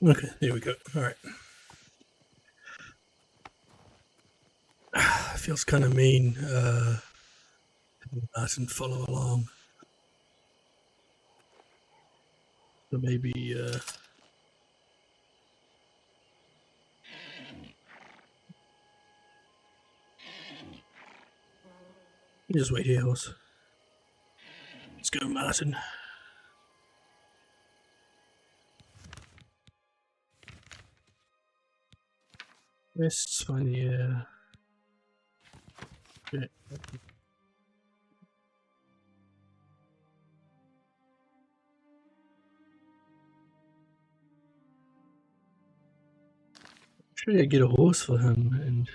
Okay, there we go. All right. Feels kind of mean. Martin follow along. So maybe you just wait here, horse. Let's go, Martin. Let's find the shit. Try to get a horse for him and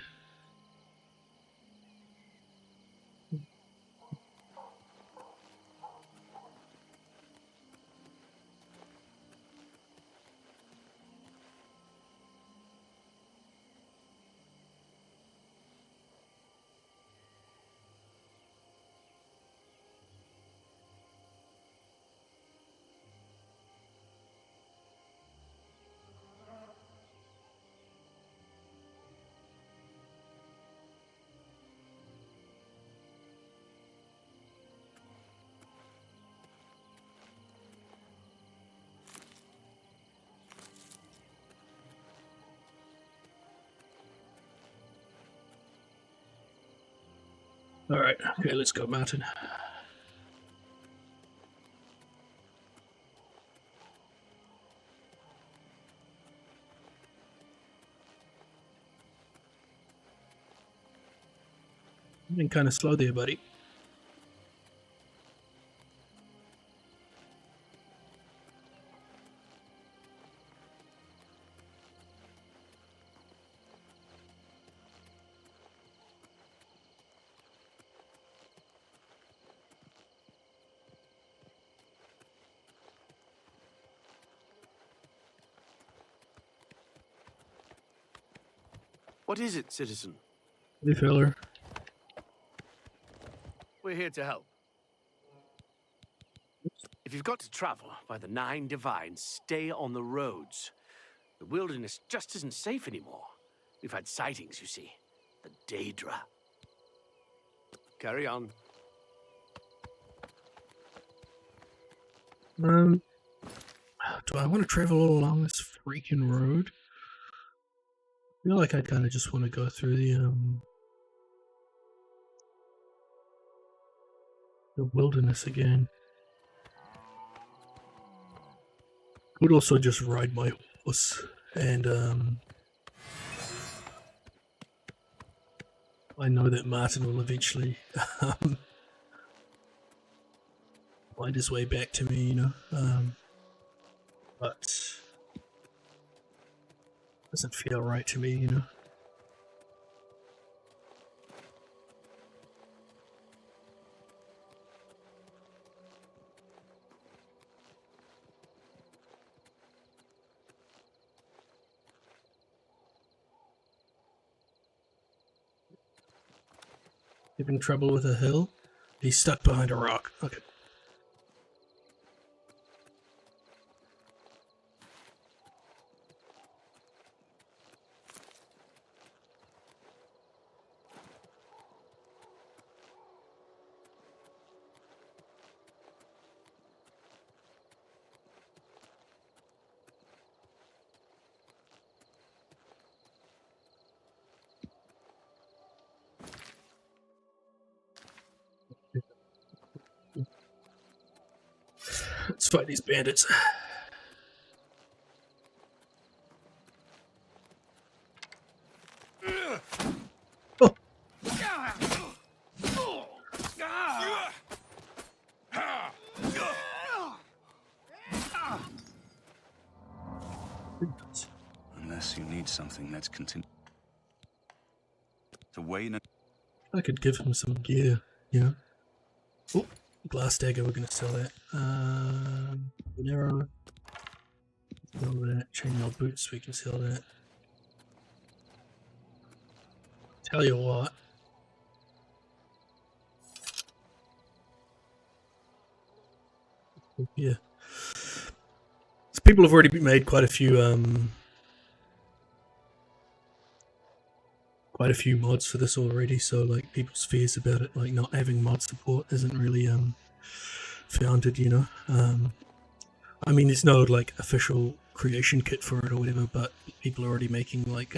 all right. Okay, let's go, Martin. You've been kind of slow there, buddy. What is it, citizen? Hey, feller. We're here to help. If you've got to travel by the 9 Divines, stay on the roads. The wilderness just isn't safe anymore. We've had sightings, you see. The Daedra. Carry on. Do I want to travel all along this freaking road? I feel like I kind of just want to go through the wilderness again. Could also just ride my horse and I know that Martin will eventually find his way back to me, you know. But it doesn't feel right to me, you know. Having trouble with a hill? He's stuck behind a rock. Okay. Let's fight these bandits. Oh. Unless you need something, let's continue. To weynon. I could give him some gear, you know. Oh, glass dagger, we're gonna sell that. An arrow. Sell that. Chainmail boots, we can sell that. Tell you what. Yeah. So people have already made quite a few mods for this already, so like people's fears about it like not having mod support isn't really founded, you know. I mean there's no like official creation kit for it or whatever, but people are already making like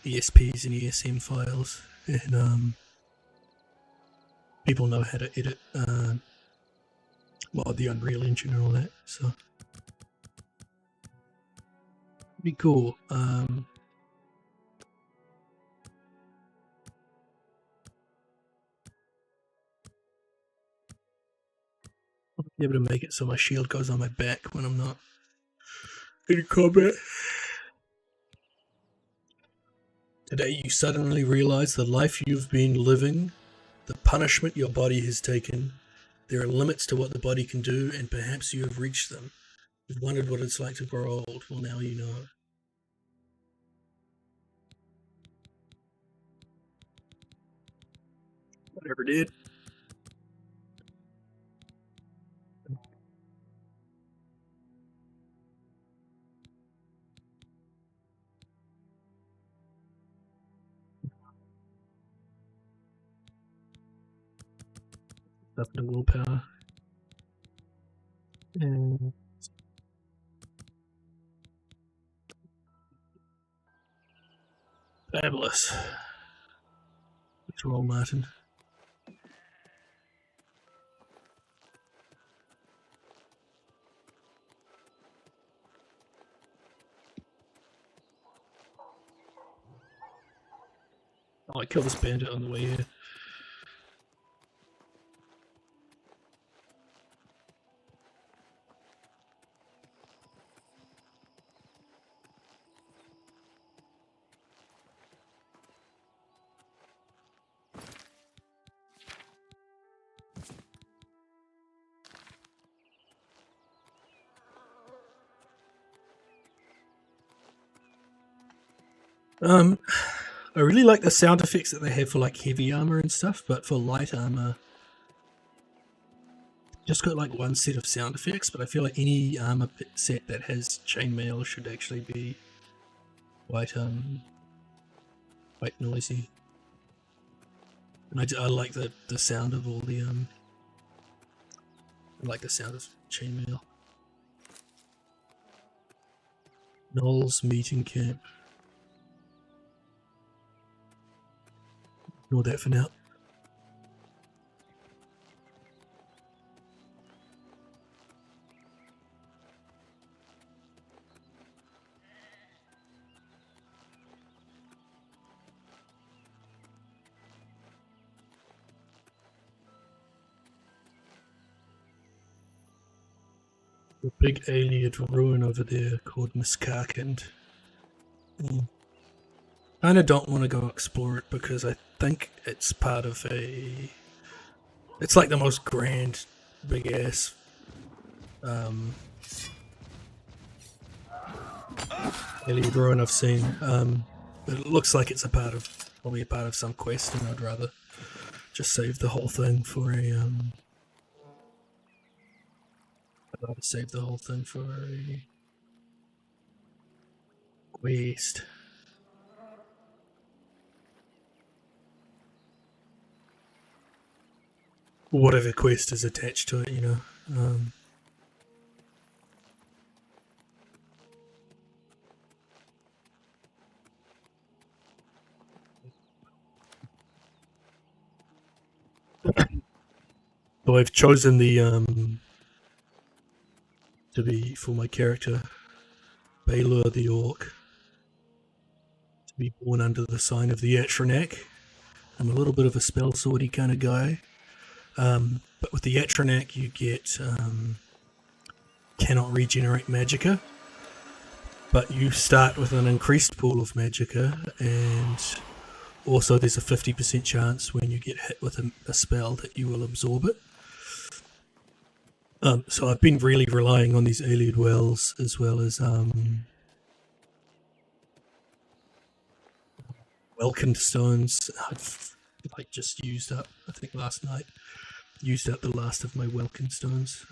ESPs and ESM files, and people know how to edit well, the Unreal Engine and all that, so pretty cool. I'll be able to make it so my shield goes on my back when I'm not in combat. Today you suddenly realize the life you've been living, the punishment your body has taken. There are limits to what the body can do, and perhaps you have reached them. You've wondered what it's like to grow old. Well, now you know. Whatever did. Up to willpower. And fabulous. Let's roll, Martin. Oh, I killed this bandit on the way here. I really like the sound effects that they have for like heavy armor and stuff, but for light armor, just got like one set of sound effects. But I feel like any armor set that has chainmail should actually be quite noisy. And I like the sound of all the I like the sound of chainmail. Knowles meeting camp. Ignore that for now. The big alien ruin over there called Miskarkand. Kinda don't want to go explore it because I think it's part of a... It's like the most grand, big ass alien ruin I've seen. But it looks like it's probably a part of some quest, and I'd rather just save the whole thing for a I'd rather save the whole thing for a quest. Whatever quest is attached to it, you know. So I've chosen the to be for my character Baylor the Orc to be born under the sign of the Atronak. I'm a little bit of a spell swordy kind of guy, but with the Atronak you get cannot regenerate magicka, but you start with an increased pool of magicka, and also there's a 50% chance when you get hit with a spell that you will absorb it. So I've been really relying on these Ayleid wells as well as Welkin stones. I've like just used up, I think last night, used up the last of my Welkin stones.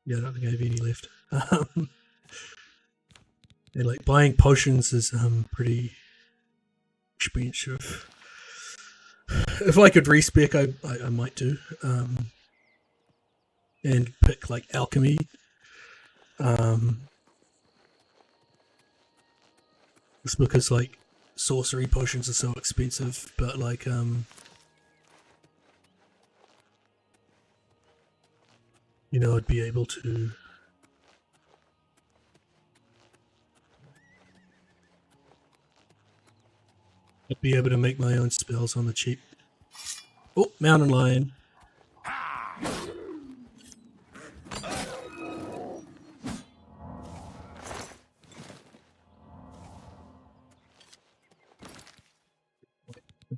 Yeah, I don't think I have any left. And like buying potions is pretty expensive. If I could respec, I might do. And pick like alchemy. It's because like sorcery potions are so expensive, but like you know, I'd be able to make my own spells on the cheap. Oh, mountain lion.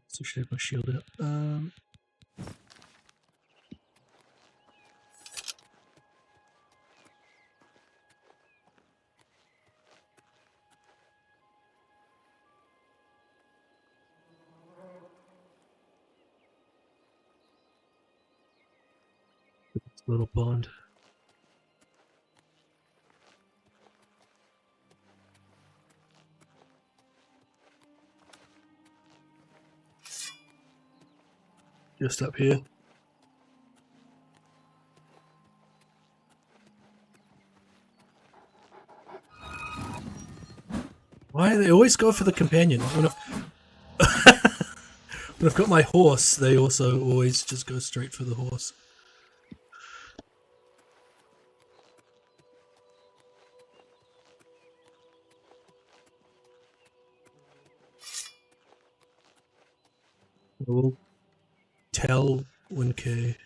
So should have my shield up. Little pond. Just up here. Why do they always go for the companion? When I've got my horse, they also always just go straight for the horse. We'll tell when K.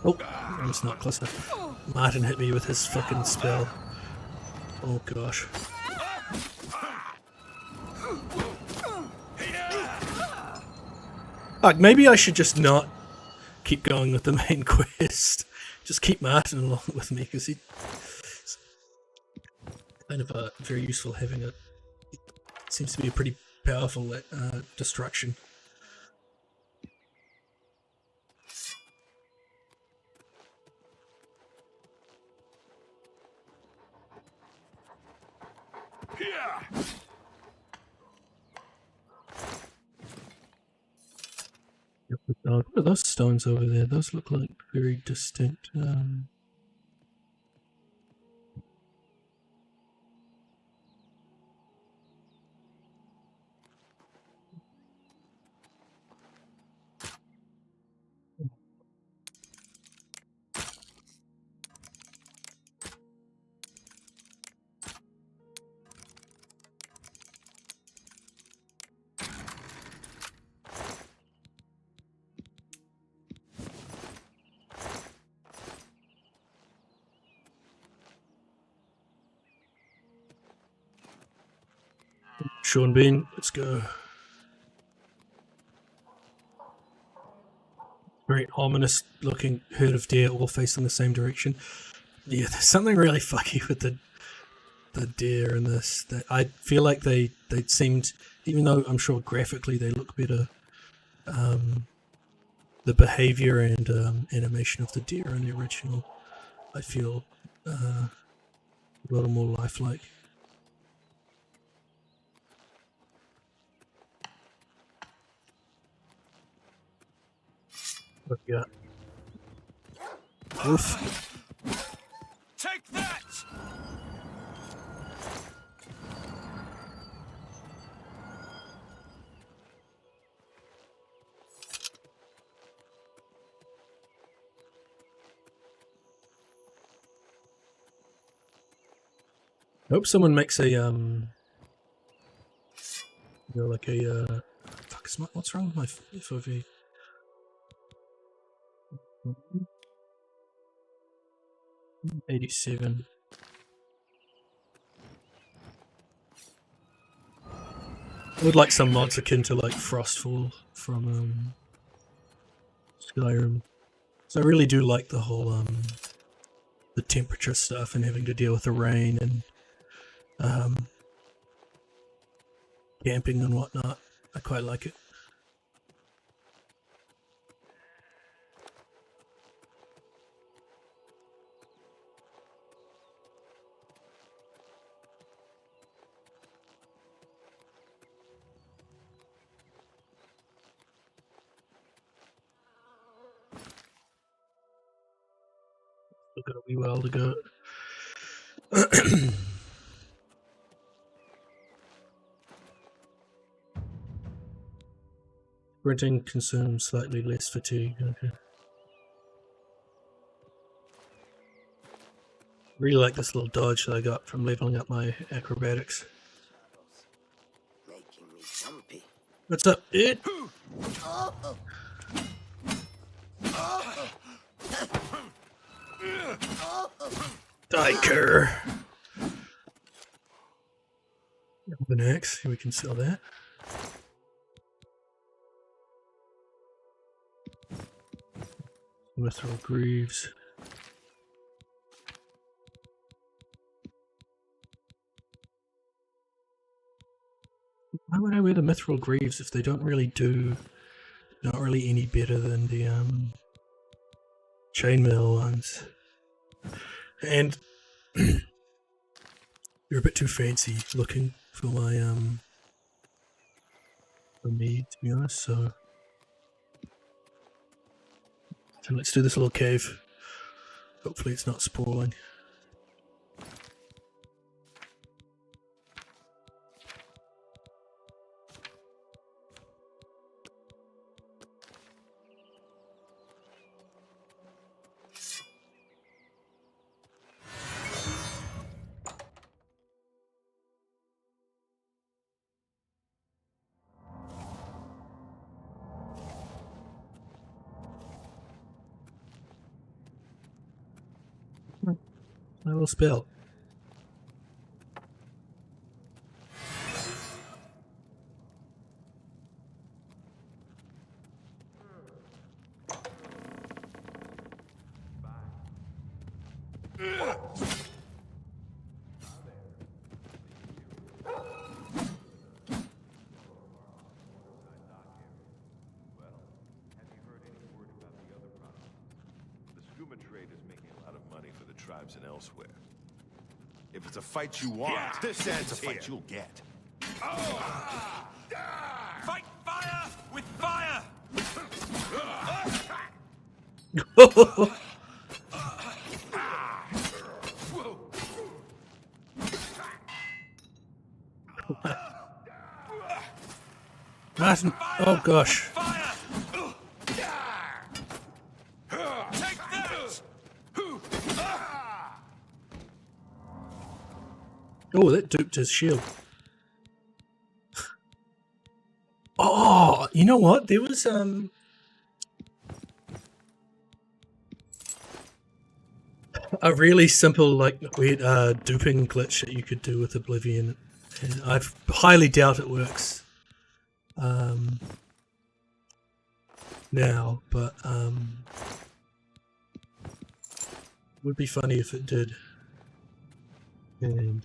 Oh, it's not close enough. Martin hit me with his fucking spell. Oh gosh. Like, maybe I should just not keep going with the main quest. Just keep Martin along with me, because he's kind of very useful having it. Seems to be a pretty powerful destruction. What are those stones over there? Those look like very distinct. Sean Bean, let's go. Very ominous looking herd of deer all facing the same direction. Yeah, there's something really fucky with the deer in this. I feel like they seemed, even though I'm sure graphically they look better, the behavior and animation of the deer in the original, I feel a little more lifelike. What we got? Wolf. Take that! I hope someone makes a like a fuck, what's wrong with my FOV? 87. I would like some mods akin to like Frostfall from Skyrim. So I really do like the whole the temperature stuff and having to deal with the rain and camping and whatnot. I quite like it. Still got a wee while to go. Sprinting consumes slightly less fatigue. Okay. Really like this little dodge that I got from leveling up my acrobatics. Making me jumpy. What's up, dude? Diker. An axe, we can sell that. Mithril Greaves. Why would I wear the Mithril Greaves if they don't really do not really any better than the chainmail ones? And you're a bit too fancy looking for my for me, to be honest, so let's do this little cave. Hopefully it's not sprawling. My little spell. And elsewhere. If it's a fight you want, this ends a fight you'll get. Fight fire with fire! Martin, oh gosh. Oh, that duped his shield. Oh, you know what? There was a really simple, like, weird duping glitch that you could do with Oblivion, and I highly doubt it works now, but would be funny if it did. And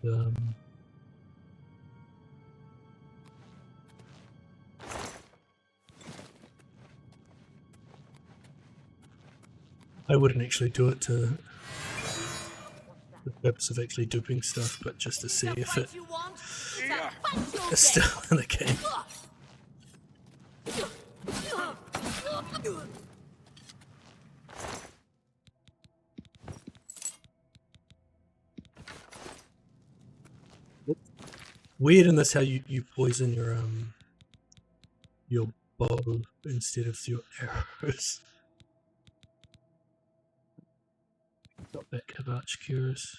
I wouldn't actually do it to the purpose of actually duping stuff, but just to see if it is still in the game. Weird in this how you poison your bow instead of your arrows. Got that Kavach curious.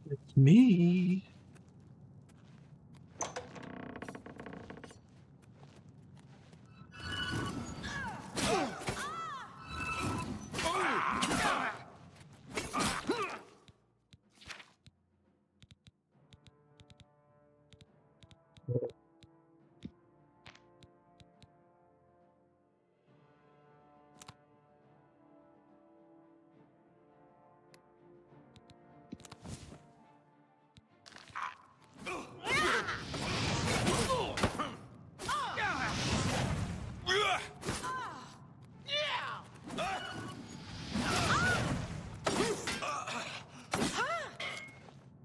It's me.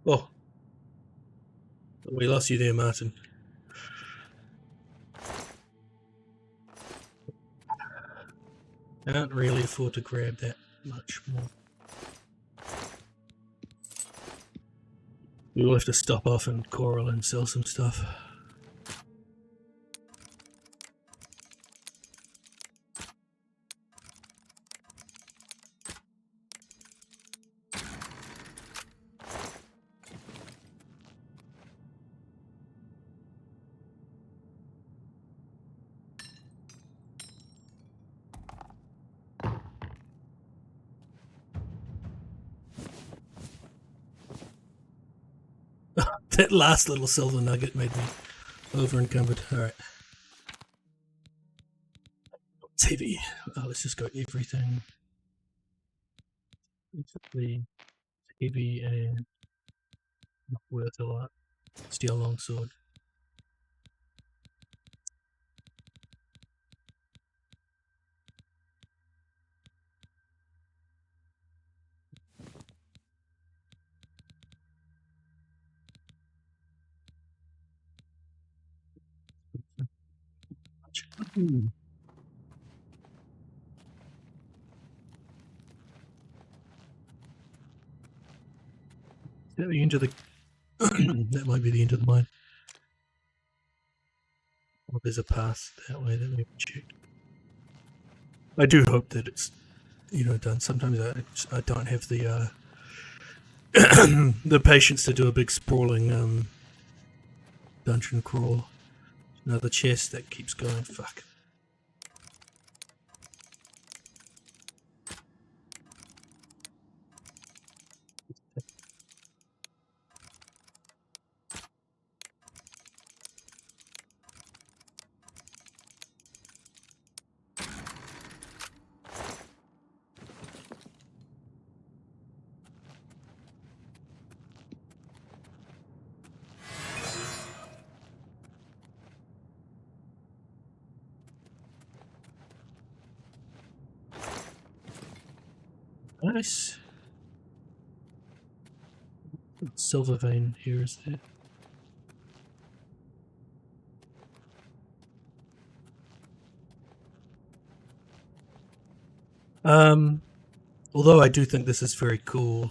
Oh, we lost you there, Martin. Can't really afford to grab that much more. We'll have to stop off and coral and sell some stuff. That last little silver nugget made me over encumbered. Alright. It's heavy. Let's just go everything. Basically, heavy and not worth a lot. Steel longsword. Hmm. Is that the end of the... that might be the end of the mine. Or there's a path that way that we haven't checked. I do hope that it's, you know, done. Sometimes I don't have the the patience to do a big sprawling dungeon crawl. Another chest that keeps going. Fuck. Nice. Silver vein here is there. Although I do think this is very cool,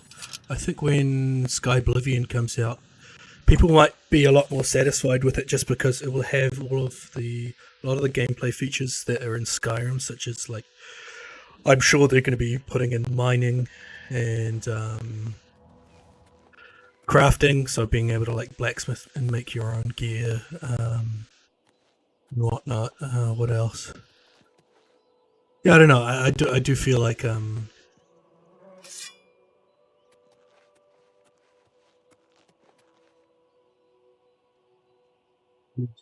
I think when Oblivion comes out, people might be a lot more satisfied with it just because it will have a lot of the gameplay features that are in Skyrim, such as like, I'm sure they're going to be putting in mining and crafting, so being able to like blacksmith and make your own gear and whatnot. What else? Yeah, I don't know. I do feel like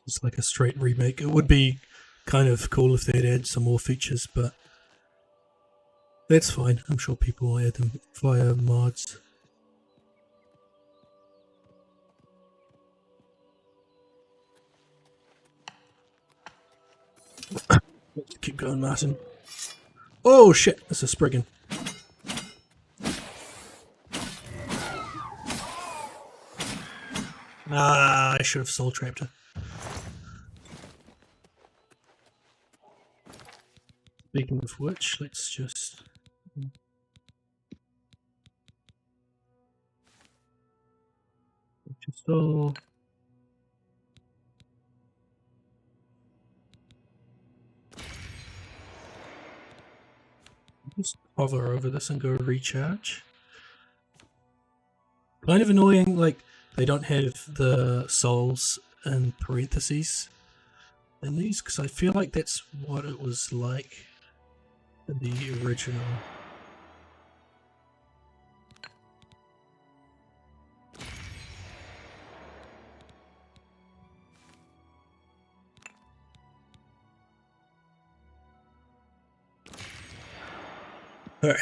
it's like a straight remake. It would be kind of cool if they'd add some more features, but that's fine. I'm sure people will add them via mods. Let's keep going, Martin. Oh shit, that's a Spriggan. Ah, I should have soul trapped her. Speaking of which, let's just... soul. Just hover over this and go recharge. Kind of annoying, like, they don't have the souls in parentheses in these, because I feel like that's what it was like in the original. Alright.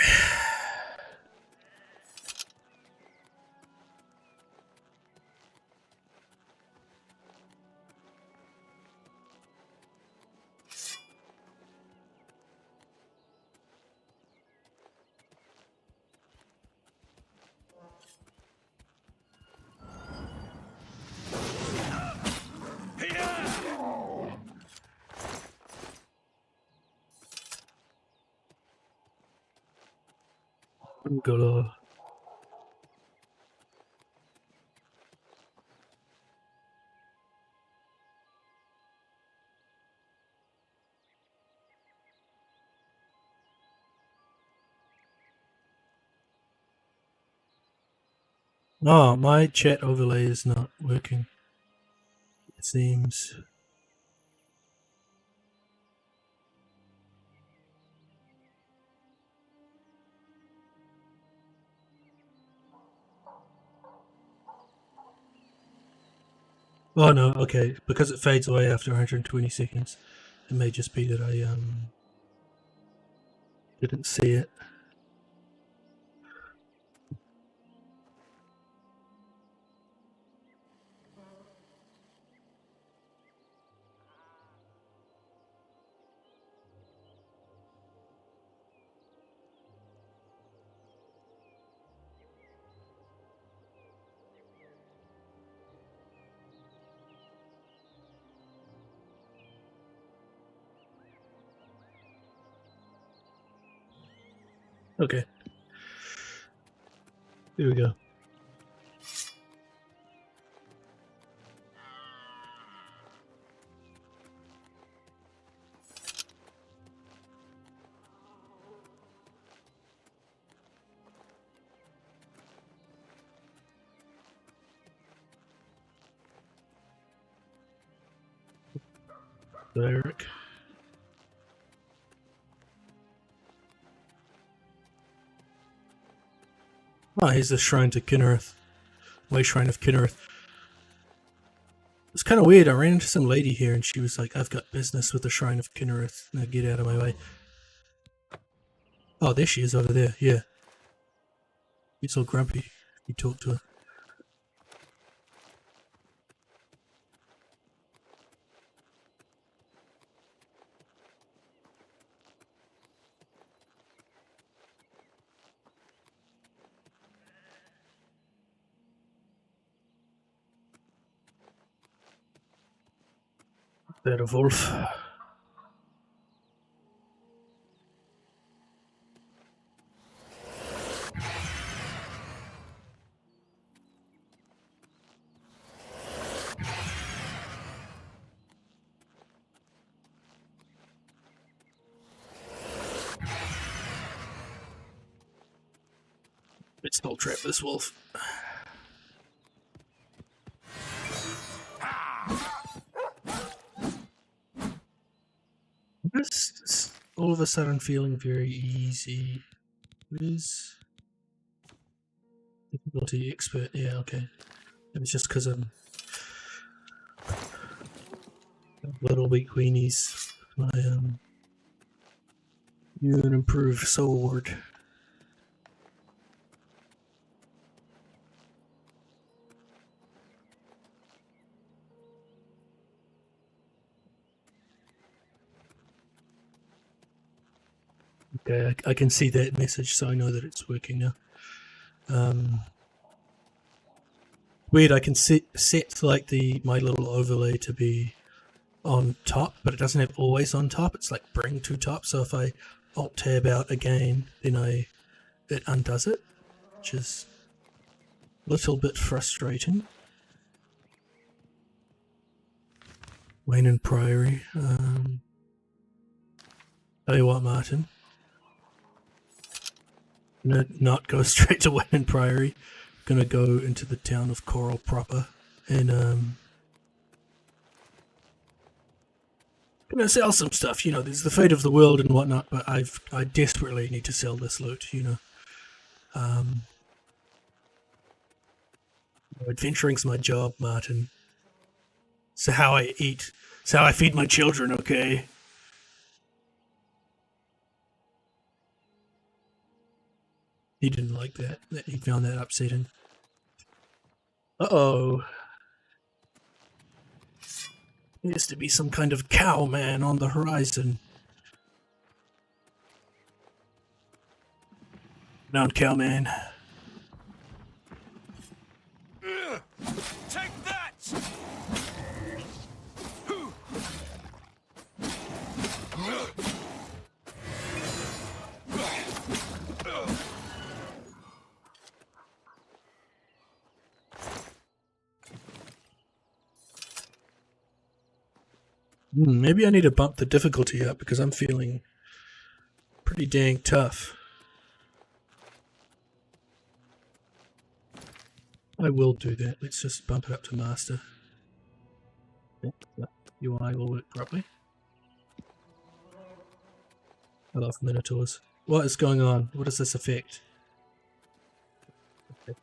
Gonna... Oh, my chat overlay is not working, it seems. Oh no, okay, because it fades away after 120 seconds. It may just be that I didn't see it. Okay. Here we go. Eric. Ah, here's the shrine to Kinnereth. Way Shrine of Kinnereth. It's kind of weird. I ran into some lady here and she was like, I've got business with the Shrine of Kinnereth. Now get out of my way. Oh, there she is over there. Yeah. She's all grumpy. You talk to her. That a wolf. Let's not trap this wolf. This all of a sudden feeling very easy. It is difficulty expert. Yeah, okay. It was just because I'm little weak weenies. My new and improved sword. Okay, I can see that message, so I know that it's working now. Weird, I can set like my little overlay to be on top, but it doesn't have always on top. It's like bring to top. So if I alt tab out again, then it undoes it, which is a little bit frustrating. Weynon Priory. Tell you what, Martin. Not go straight to Weynon Priory. gonna go into the town of Coral proper and gonna sell some stuff. You know, there's the fate of the world and whatnot, but I desperately need to sell this loot. You know, adventuring's my job, Martin. It's how I eat. It's how I feed my children. Okay. He didn't like that. He found that upsetting. Uh-oh. There used to be some kind of cow man on the horizon. Mount Cowman. Take that! Maybe I need to bump the difficulty up because I'm feeling pretty dang tough. I will do that. Let's just bump it up to master. Yep, the UI will work properly. I love minotaurs. What is going on? What is this effect? Okay.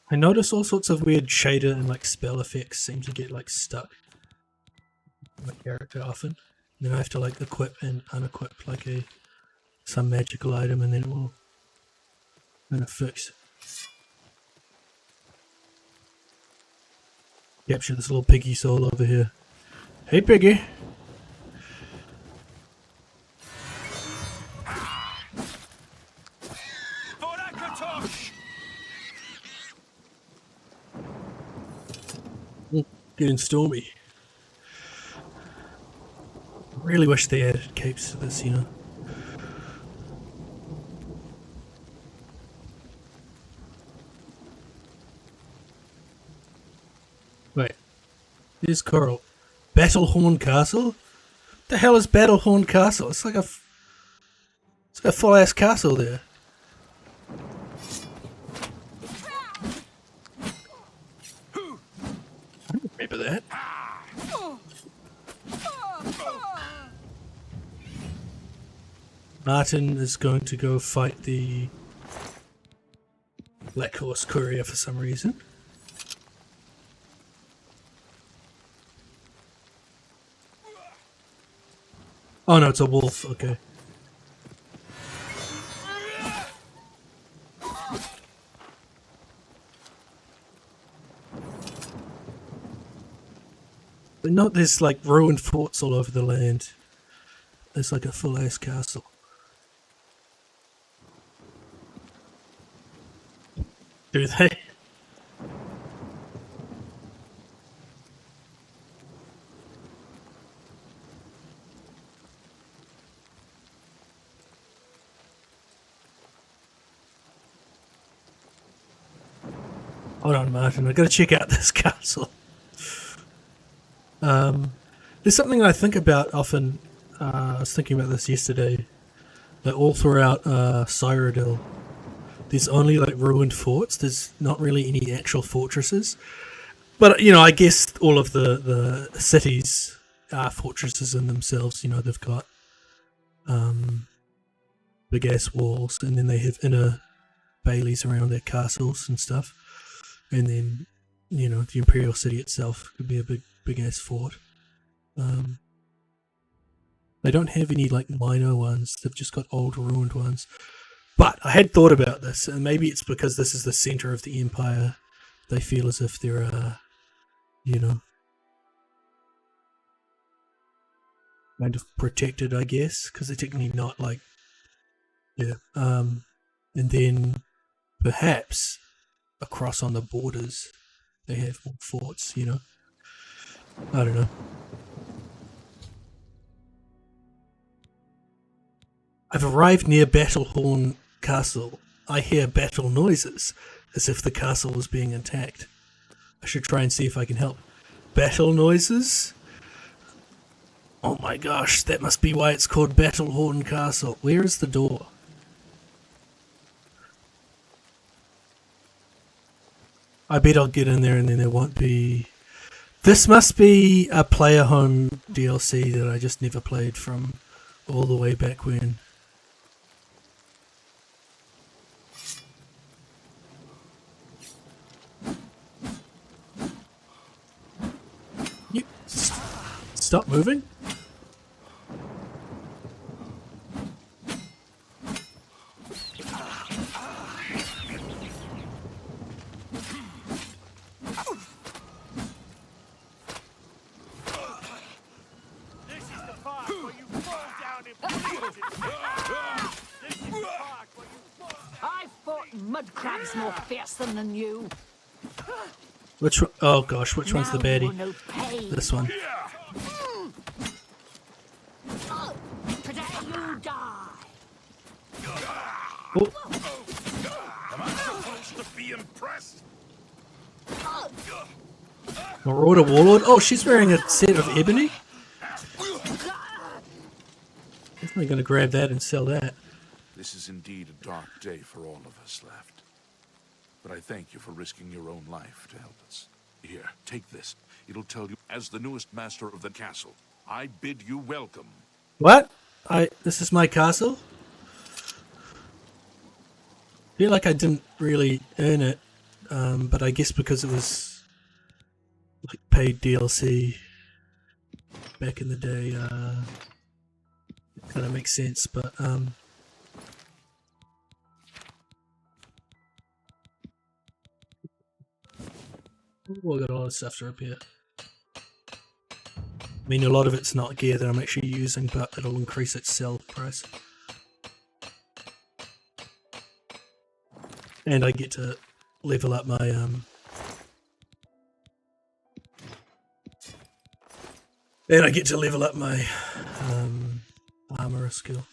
I notice all sorts of weird shader and like spell effects seem to get like stuck in my character often. Then I have to like equip and unequip like some magical item and then it will kind of fix. Capture this little piggy soul over here. Hey piggy! Getting stormy. Really wish they added capes to this, you know. Wait. Here's Coral. Battlehorn Castle? The hell is Battlehorn Castle? It's like a full ass castle there. I don't remember that. Martin is going to go fight the Black Horse Courier for some reason. Oh no, it's a wolf, okay. But not there's like ruined forts all over the land. There's like a full ass castle. Do they? Hold on, Martin. I gotta check out this castle. There's something I think about often. I was thinking about this yesterday. That all throughout Cyrodiil, there's only like ruined forts. There's not really any actual fortresses. But you know, I guess all of the cities are fortresses in themselves. You know, they've got big ass walls, and then they have inner baileys around their castles and stuff. And then you know, the Imperial City itself could be a big ass fort. They don't have any like minor ones, they've just got old ruined ones. But I had thought about this, and maybe it's because this is the center of the Empire. They feel as if they're, you know, kind of protected, I guess, because they're technically not like, yeah. And then perhaps across on the borders they have more forts, you know. I don't know. I've arrived near Battlehorn Castle. I hear battle noises, as if the castle was being attacked. I should try and see if I can help. Battle noises? Oh my gosh, that must be why it's called Battlehorn Castle. Where is the door? I bet I'll get in there and then there won't be... This must be a player home DLC that I just never played from all the way back when. You stop moving? I fought mud crabs more fearsome than you. Which one? Oh gosh, which one's the Now you baddie? know pain. This one. Today you die. Oh, Am I supposed to be impressed? Marauder Warlord. Oh, she's wearing a set of ebony. Definitely gonna grab that and sell that. This is indeed a dark day for all of us left. But I thank you for risking your own life to help us. Here, take this. It'll tell you, as the newest master of the castle, I bid you welcome. What? This is my castle? Feel like I didn't really earn it, but I guess because it was like paid DLC back in the day, it kind of makes sense. But oh, I got a lot of stuff to repair. I mean, a lot of it's not gear that I'm actually using, but it'll increase its sell price. And I get to level up my armor skill.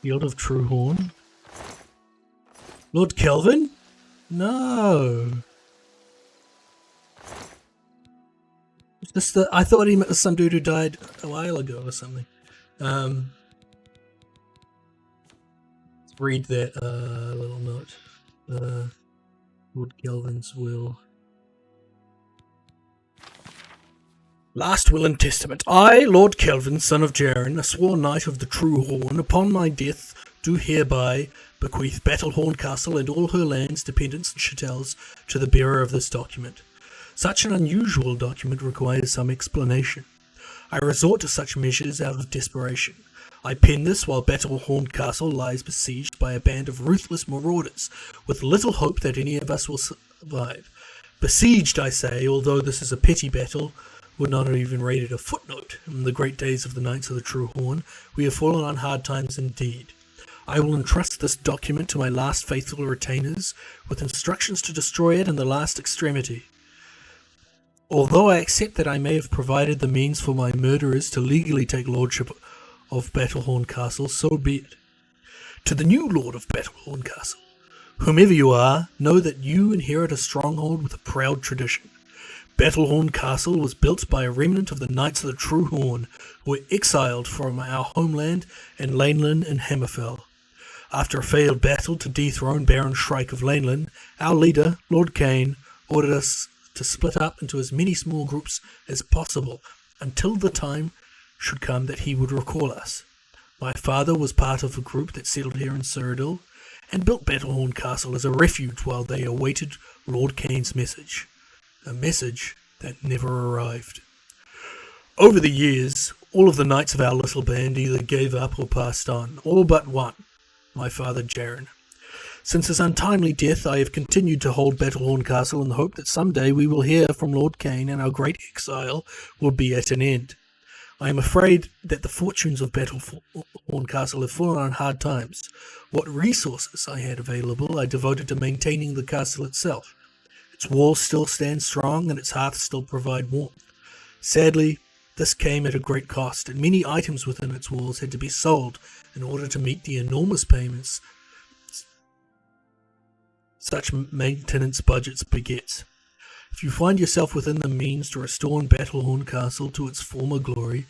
Field of True Horn. Lord Kelvin? No. Is this the? I thought he met some dude who died a while ago or something. Let's read that little note. Lord Kelvin's will. Last will and testament. I, Lord Kelvin, son of Jaren, a sworn knight of the True Horn, upon my death do hereby bequeath Battlehorn Castle and all her lands, dependents, and chattels to the bearer of this document. Such an unusual document requires some explanation. I resort to such measures out of desperation. I pen this while Battlehorn Castle lies besieged by a band of ruthless marauders, with little hope that any of us will survive. Besieged, I say, although this is a petty battle, would not have even rated a footnote. In the great days of the Knights of the True Horn, we have fallen on hard times indeed. I will entrust this document to my last faithful retainers, with instructions to destroy it in the last extremity. Although I accept that I may have provided the means for my murderers to legally take lordship of Battlehorn Castle, so be it. To the new Lord of Battlehorn Castle, whomever you are, know that you inherit a stronghold with a proud tradition. Battlehorn Castle was built by a remnant of the Knights of the True Horn, who were exiled from our homeland in Laneland and Hammerfell. After a failed battle to dethrone Baron Shrike of Laneland, our leader, Lord Cain, ordered us to split up into as many small groups as possible until the time should come that he would recall us. My father was part of a group that settled here in Cyrodiil and built Battlehorn Castle as a refuge while they awaited Lord Kain's message. A message that never arrived. Over the years, all of the knights of our little band either gave up or passed on, all but one, my father Jaren. Since his untimely death, I have continued to hold Battlehorn Castle in the hope that someday we will hear from Lord Kain and our great exile will be at an end. I am afraid that the fortunes of Battlehorn Castle have fallen on hard times. What resources I had available I devoted to maintaining the castle itself. Its walls still stand strong and its hearths still provide warmth. Sadly, this came at a great cost, and many items within its walls had to be sold in order to meet the enormous payments such maintenance budgets beget. If you find yourself within the means to restore Battlehorn Castle to its former glory,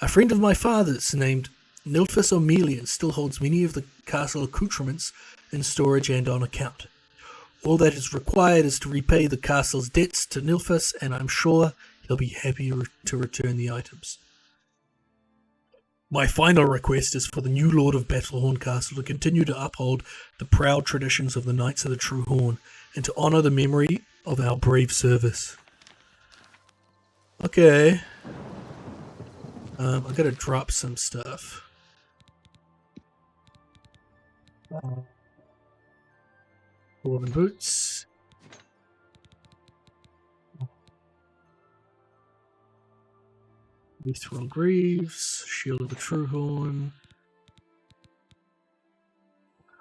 a friend of my father's named Nilfus O'Melian still holds many of the castle accoutrements in storage and on account. All that is required is to repay the castle's debts to Nilfus, and I'm sure he'll be happy to return the items. My final request is for the new Lord of Battlehorn Castle to continue to uphold the proud traditions of the Knights of the True Horn and to honour the memory of our brave service. Okay. I gotta drop some stuff. Dwarven boots. Mithril Greaves, Shield of the True Horn.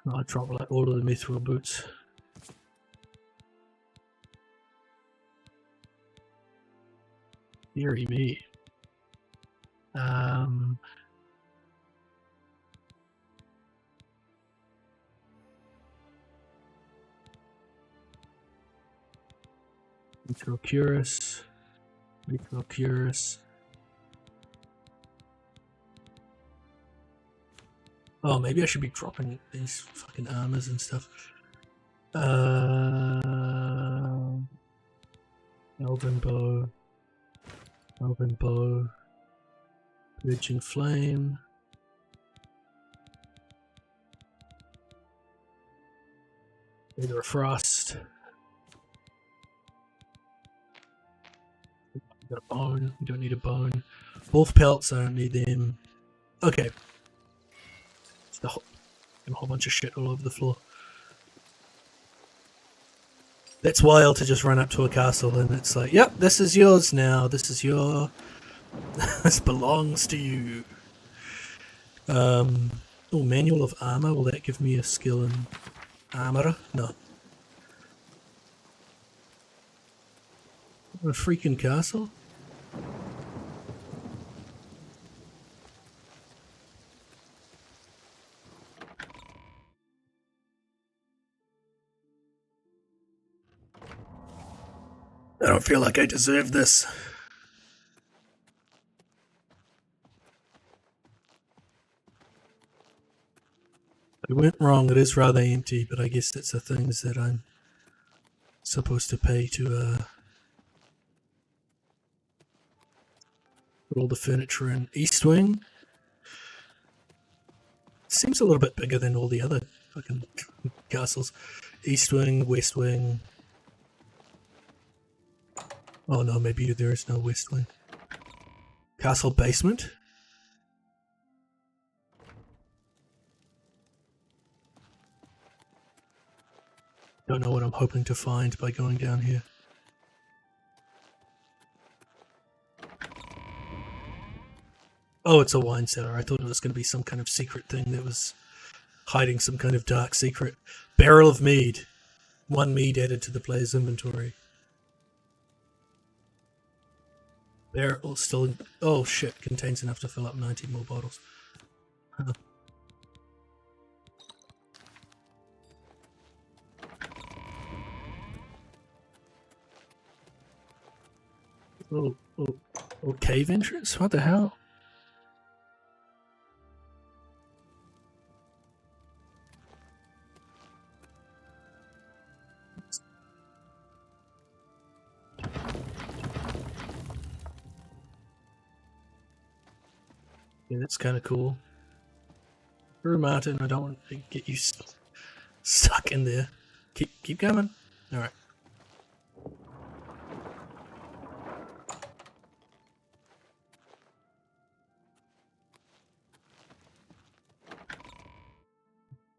I drop like all of the Mithril boots. Deary me. Mithril Cuirass. Mithril Cuirass. Oh, maybe I should be dropping these fucking armors and stuff. Elven Bow. Elven Bow. Purging Flame. Either a Frost. Got a bone. We don't need a bone. Wolf pelts, I don't need them. Okay. A whole bunch of shit all over the floor. That's wild to just run up to a castle and it's like, yep, this is yours now. This is your... this belongs to you. Oh, Manual of Armor. Will that give me a skill in armor? No. What a freaking castle. I don't feel like I deserve this. I went wrong. It is rather empty, but I guess that's the things that I'm supposed to pay to put all the furniture in. East Wing seems a little bit bigger than all the other fucking castles. East Wing, West Wing. Oh no, maybe there is no West Wing. Castle basement. Don't know what I'm hoping to find by going down here. Oh, it's a wine cellar. I thought it was going to be some kind of secret thing that was hiding some kind of dark secret. Barrel of mead. 1 mead added to the player's inventory. Barrel still... Oh shit, contains enough to fill up 19 more bottles. Huh. Oh, cave entrance? What the hell? Yeah, that's kind of cool. Through Martin, I don't want to get you stuck in there. Keep coming. All right.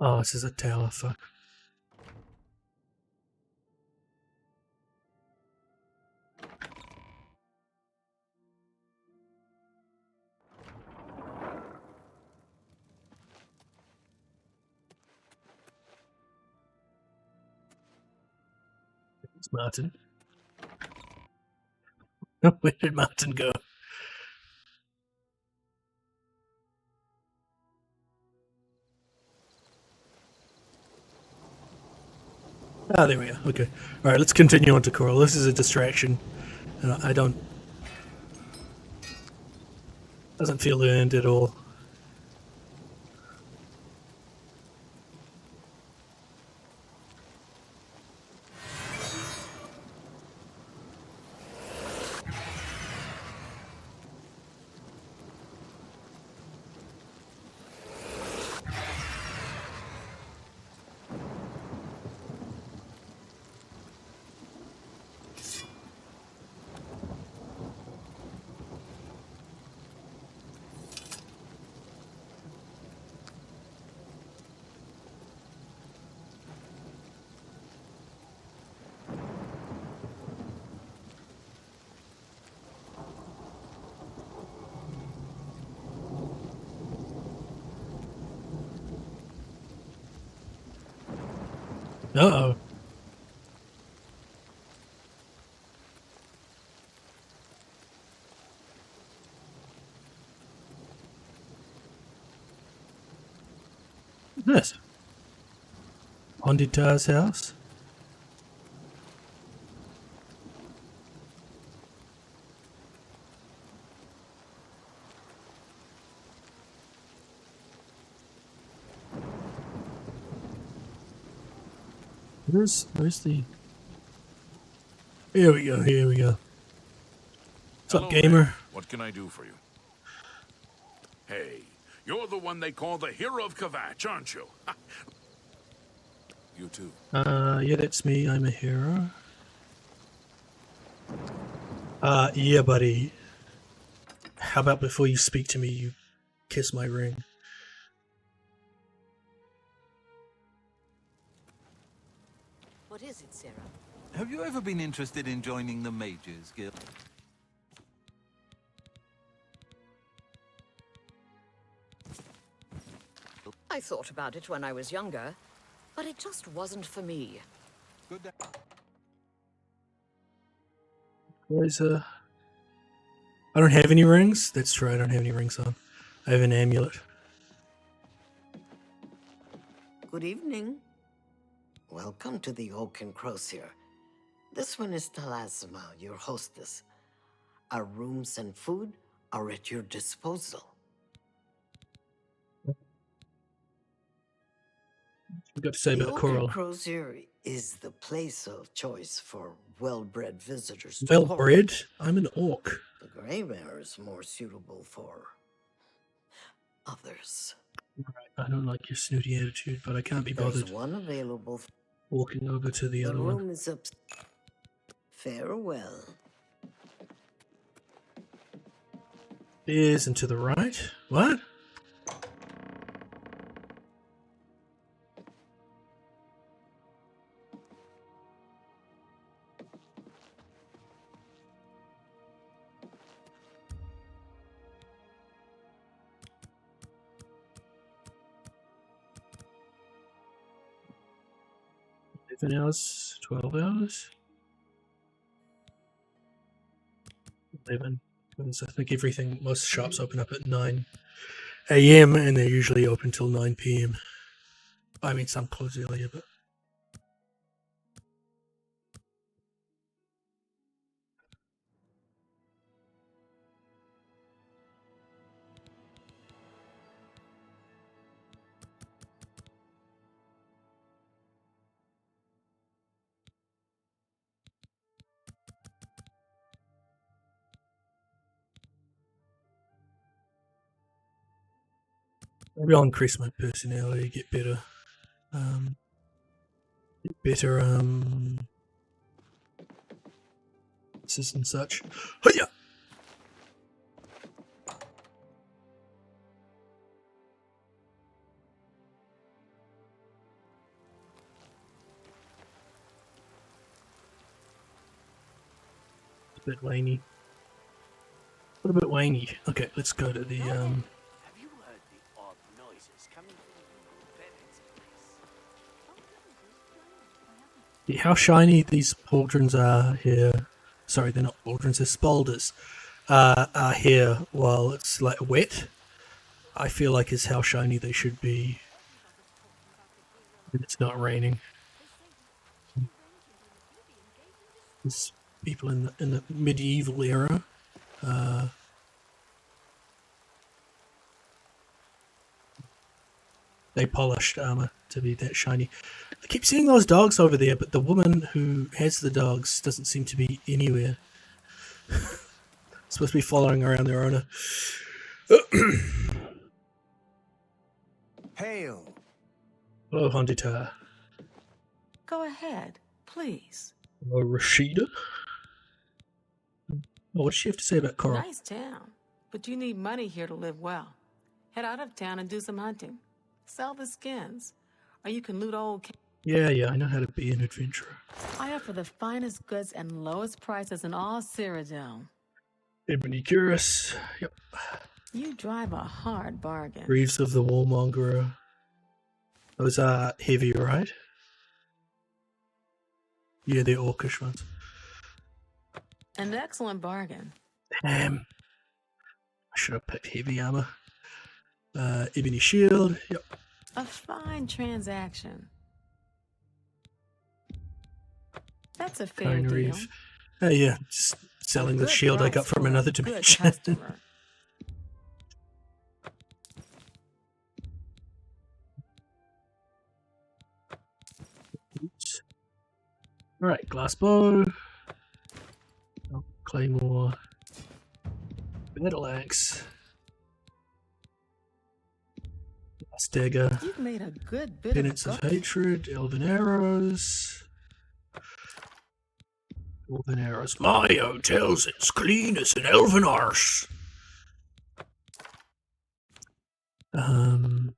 Oh, this is a tower. Fuck. It's Martin. Where did Martin go? Ah, there we are. Okay. All right, let's continue on to Coral. This is a distraction. I don't... Doesn't feel earned at all. Uh-oh. What's this? Ondita's house? Where's the... Here we go, here we go. What's Hello up, gamer? there. What can I do for you? Hey, you're the one they call the hero of Kvatch, aren't you? You too. Yeah, that's me. I'm a hero. Yeah, buddy. How about before you speak to me, you kiss my ring? What is it, Sarah? Have you ever been interested in joining the Mages Guild? I thought about it when I was younger, but it just wasn't for me. Good day. Where's I don't have any rings? That's true, I don't have any rings on. I have an amulet. Good evening. Welcome to the Oak and Crozier. This one is Talasima, your hostess. Our rooms and food are at your disposal. What got to say The about Oak Coral? and Crozier is the place of choice for well-bred visitors to Well Coral. bred? I'm an orc. The Grey Mare is more suitable for others. I don't like your snooty attitude, but I can't be There's bothered one available. walking over to the The other one. room is up. Farewell. Is and to the right. What? Hours, 12 hours, 11. Because I think most shops open up at 9 a.m. and they're usually open till 9 p.m. I mean, some close earlier, but Maybe I'll increase my personality, get better, this and such. Hiya! A bit whiny. A little bit whiny. Okay, let's go to the Have you heard the odd noises coming from Bennett's place? how shiny these pauldrons are here. Sorry, they're not pauldrons, they're spaulders. Are here while it's like wet. I feel like is how shiny they should be when it's not raining. There's people in the medieval era. They polished armor to be that shiny. I keep seeing those dogs over there, but the woman who has the dogs doesn't seem to be anywhere. Supposed to be following around their owner. Hail. Hello, Hundita. Go ahead, please. Hello, Rashida. Oh, what does she have to say about Coral? Nice town, but you need money here to live well. Head out of town and do some hunting. Sell the skins, or you can loot old... Yeah, I know how to be an adventurer. I offer the finest goods and lowest prices in all Cyrodiil. Ebony Cuirass. Yep. You drive a hard bargain. Greaves of the Warmonger. Those are heavy, right? Yeah, they're orcish ones. An excellent bargain. Damn. I should have picked heavy armor. Ebony Shield. Yep. A fine transaction. That's a fair Cone deal. Reef. Yeah, just selling the shield I got from another dimension. Alright, glass bow. Claymore. Battle axe. Glass dagger. You've made a good bit Penance of hatred. Elven arrows. Elven arrows. Mario tells it's clean as an elven arse. Oh,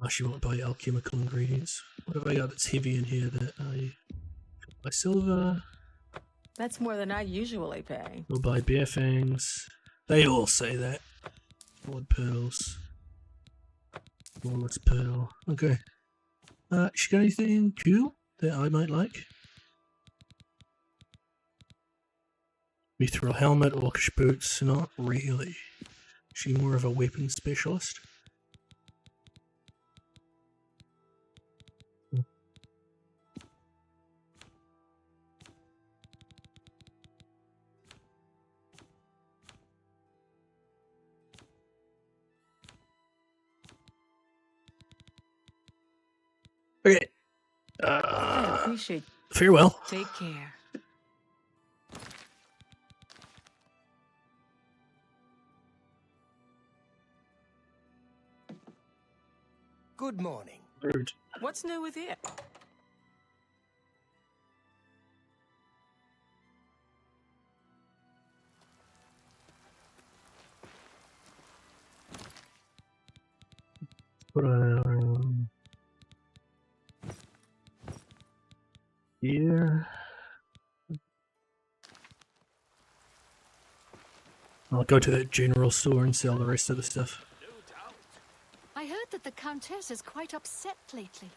she won't buy alchemical ingredients. What have I got that's heavy in here that I buy silver? That's more than I usually pay. We'll buy bear fangs. They all say that. Blood pearls. Flawless pearl. Okay. She got anything cool that I might like? Mithril helmet, orcish boots. Not really. She more of a weapon specialist. Okay. I appreciate. Farewell. Take care. Good morning. Rude. What's new with it? Put on here. I'll go to that general store and sell the rest of the stuff. I heard that the Countess is quite upset lately.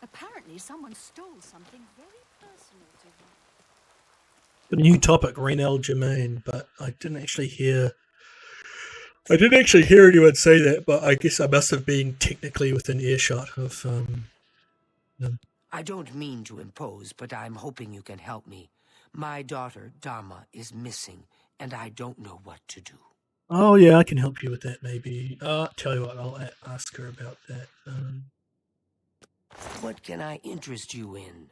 Apparently someone stole something very personal to her. A new topic, Raynell Germain, but I didn't actually hear anyone say that, but I guess I must have been technically within earshot of them. I don't mean to impose, but I'm hoping you can help me. My daughter, Dharma, is missing, and I don't know what to do. Oh yeah, I can help you with that maybe. Tell you what, I'll ask her about that. What can I interest you in?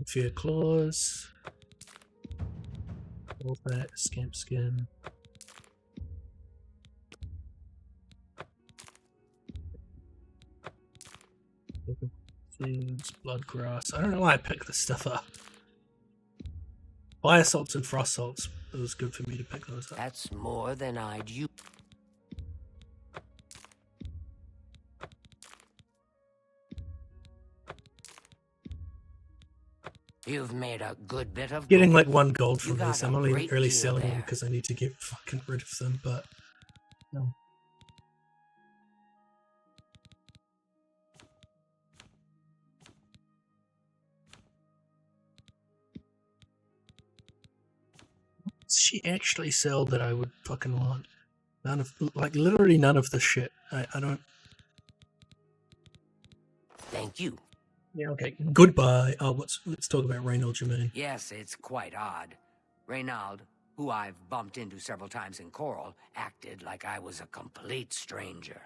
Fear claws. All that, scamp skin. Seeds, blood grass. I don't know why I picked this stuff up. Fire salts and frost salts. It was good for me to pick those up. That's more than I'd use. You've made a good bit of Getting gold. like 1 gold from You got these. I'm a only great really deal selling them there. because I need to get fucking rid of them, but no. Does she actually sell that I would fucking want? None of, like, literally none of the shit. I don't. Thank you. Yeah, okay. Goodbye. Oh, let's talk about Reynald Germain. Yes, it's quite odd. Reynald, who I've bumped into several times in Coral, acted like I was a complete stranger.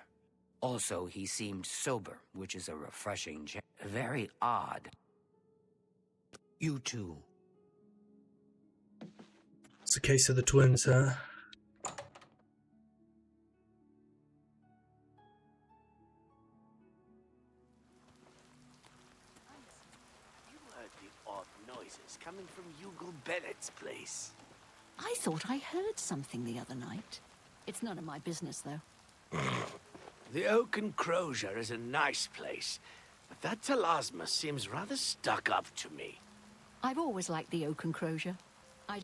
Also, he seemed sober, which is a refreshing change. Very odd. You too. It's the case of the twins, huh? You heard the odd noises coming from Hugel Bennett's place. I thought I heard something the other night. It's none of my business, though. The Oak and Crozier is a nice place, but that Talasma seems rather stuck up to me. I've always liked the Oak and Crozier. I...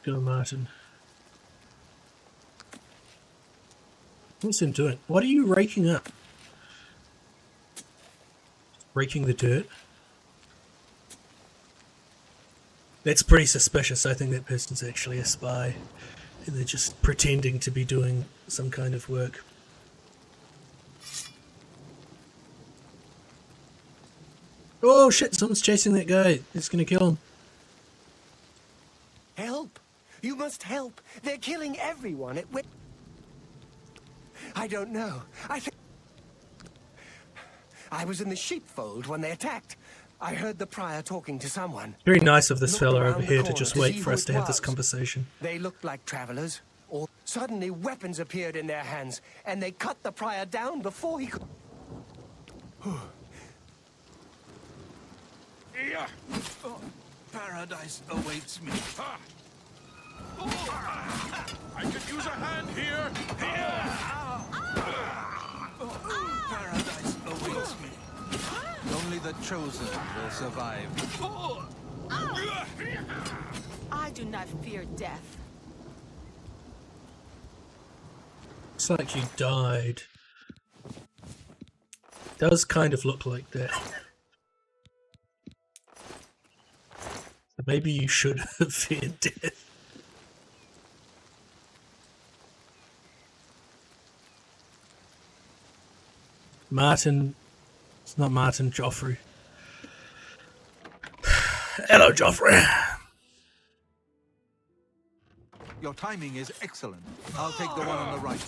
Let's go, Martin. What's him doing? What are you raking up? Raking the dirt? That's pretty suspicious. I think that person's actually a spy. And they're just pretending to be doing some kind of work. Oh shit, someone's chasing that guy. It's gonna kill him. Help! You must help! They're killing everyone at I don't know. I was in the sheepfold when they attacked. I heard the prior talking to someone. Very nice of this Looked fella around over the here to corner just to wait see for who us it to have this was. conversation. They looked like travelers. Or suddenly weapons appeared in their hands, and they cut the prior down before he could... Yeah. Oh, paradise awaits me. Ah. I could use a hand here. Paradise awaits me. Only the chosen will survive. I do not fear death. Looks like you died. Does kind of look like that. So maybe you should have feared death. Martin. It's not Martin, Joffrey. Hello, Joffrey. Your timing is excellent. I'll take the one on the right.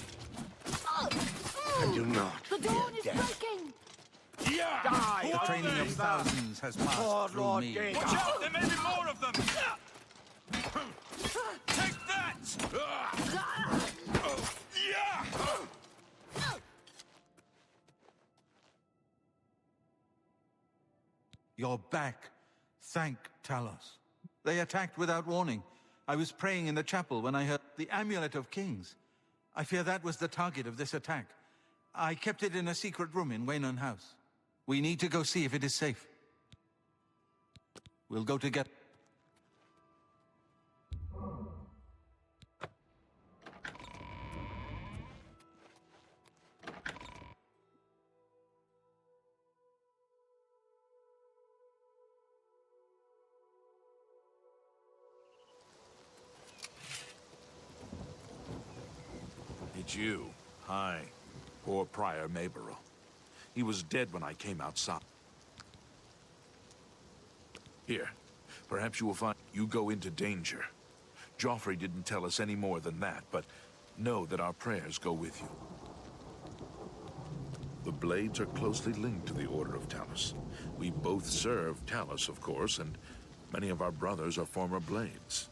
I do not The fear dawn is death. breaking! Die! The training of thousands has passed through me. Watch out! There may be more of them! Take that! You're back. Thank Talos. They attacked without warning. I was praying in the chapel when I heard the Amulet of Kings. I fear that was the target of this attack. I kept it in a secret room in Weynon House. We need to go see if it is safe. We'll go together. It's you. Hi. Poor Prior Mayberrow. He was dead when I came outside. Here. Perhaps you will find you go into danger. Joffrey didn't tell us any more than that, but know that our prayers go with you. The Blades are closely linked to the Order of Talos. We both serve Talos, of course, and many of our brothers are former Blades.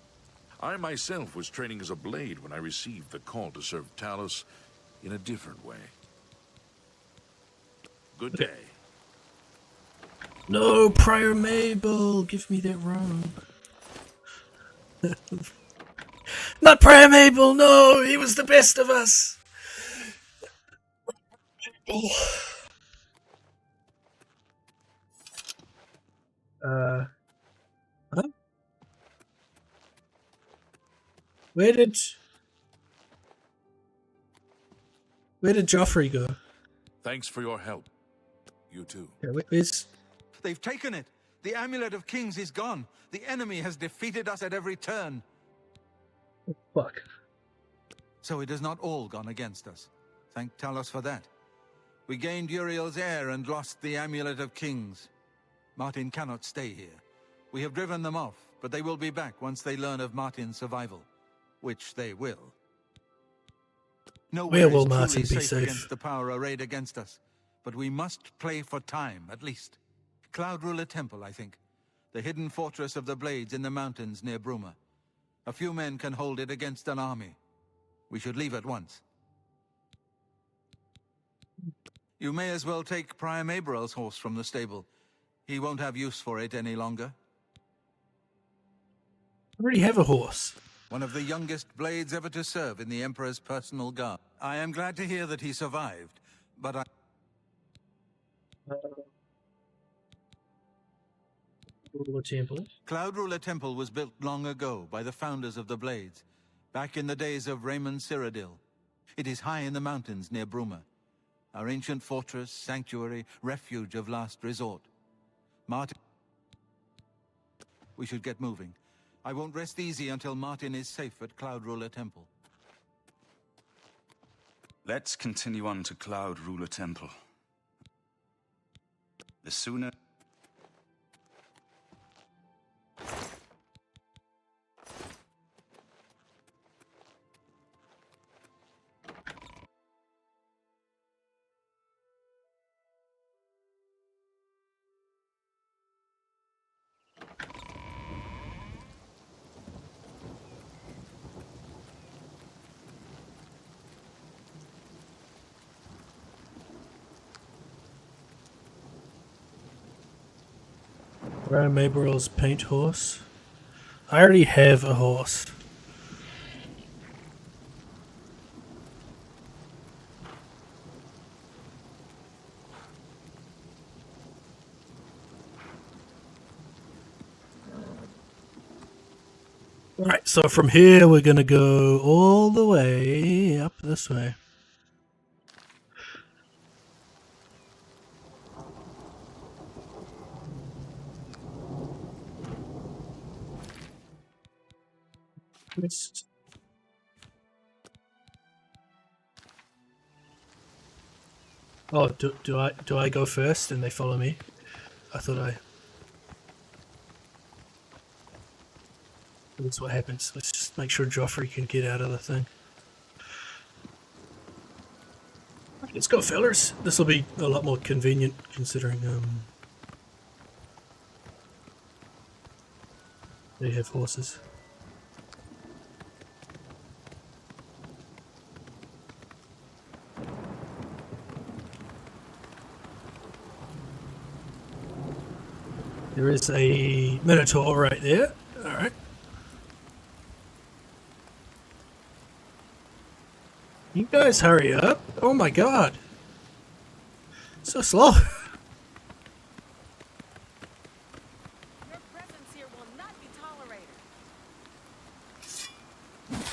I myself was training as a Blade when I received the call to serve Talos in a different way. Good day. No, Prior Mabel, give me that robe. Not Prior Mabel, no, he was the best of us. Oh. Huh? Where did Joffrey go? Thanks for your help. You too. Yeah, where's... They've taken it. The Amulet of Kings is gone. The enemy has defeated us at every turn. Oh, fuck. So it has not all gone against us. Thank Talos for that. We gained Uriel's heir and lost the Amulet of Kings. Martin cannot stay here. We have driven them off, but they will be back once they learn of Martin's survival. Which they will. Nowhere Where will is Martin truly be safe? against the power arrayed against us. But we must play for time, at least. Cloud Ruler Temple, I think. The hidden fortress of the Blades in the mountains near Bruma. A few men can hold it against an army. We should leave at once. You may as well take Priam Abrael's horse from the stable. He won't have use for it any longer. I already have a horse. One of the youngest Blades ever to serve in the Emperor's personal guard. I am glad to hear that he survived, but I... Temple. Cloud Ruler Temple was built long ago by the founders of the Blades, back in the days of Raymond Cyrodiil. It is high in the mountains near Bruma, our ancient fortress, sanctuary, refuge of last resort. Martin... We should get moving. I won't rest easy until Martin is safe at Cloud Ruler Temple. Let's continue on to Cloud Ruler Temple. The sooner... Priam Abrael's paint horse. I already have a horse. Alright, so from here we're gonna go all the way up this way. Missed. Oh, do I go first and they follow me? I thought that's what happens. Let's just make sure Joffrey can get out of the thing. Let's go, fellers. This will be a lot more convenient considering they have horses. There is a Minotaur right there. Alright. You guys hurry up. Oh my god. So slow. Your presence here will not be tolerated.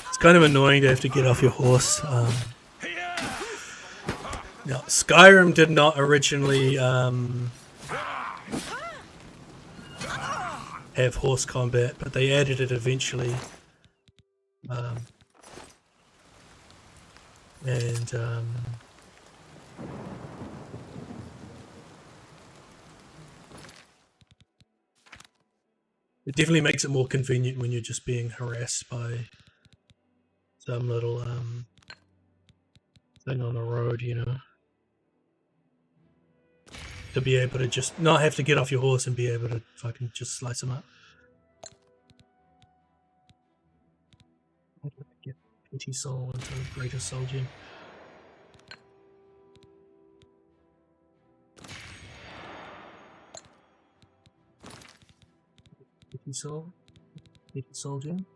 It's kind of annoying to have to get off your horse. Now, Skyrim did not originally have horse combat, but they added it eventually. It definitely makes it more convenient when you're just being harassed by some little thing on the road, you know. To be able to just not have to get off your horse and be able to fucking just slice them up. Get 20 soul into a greater soul gem. Soul? 80 soul gem?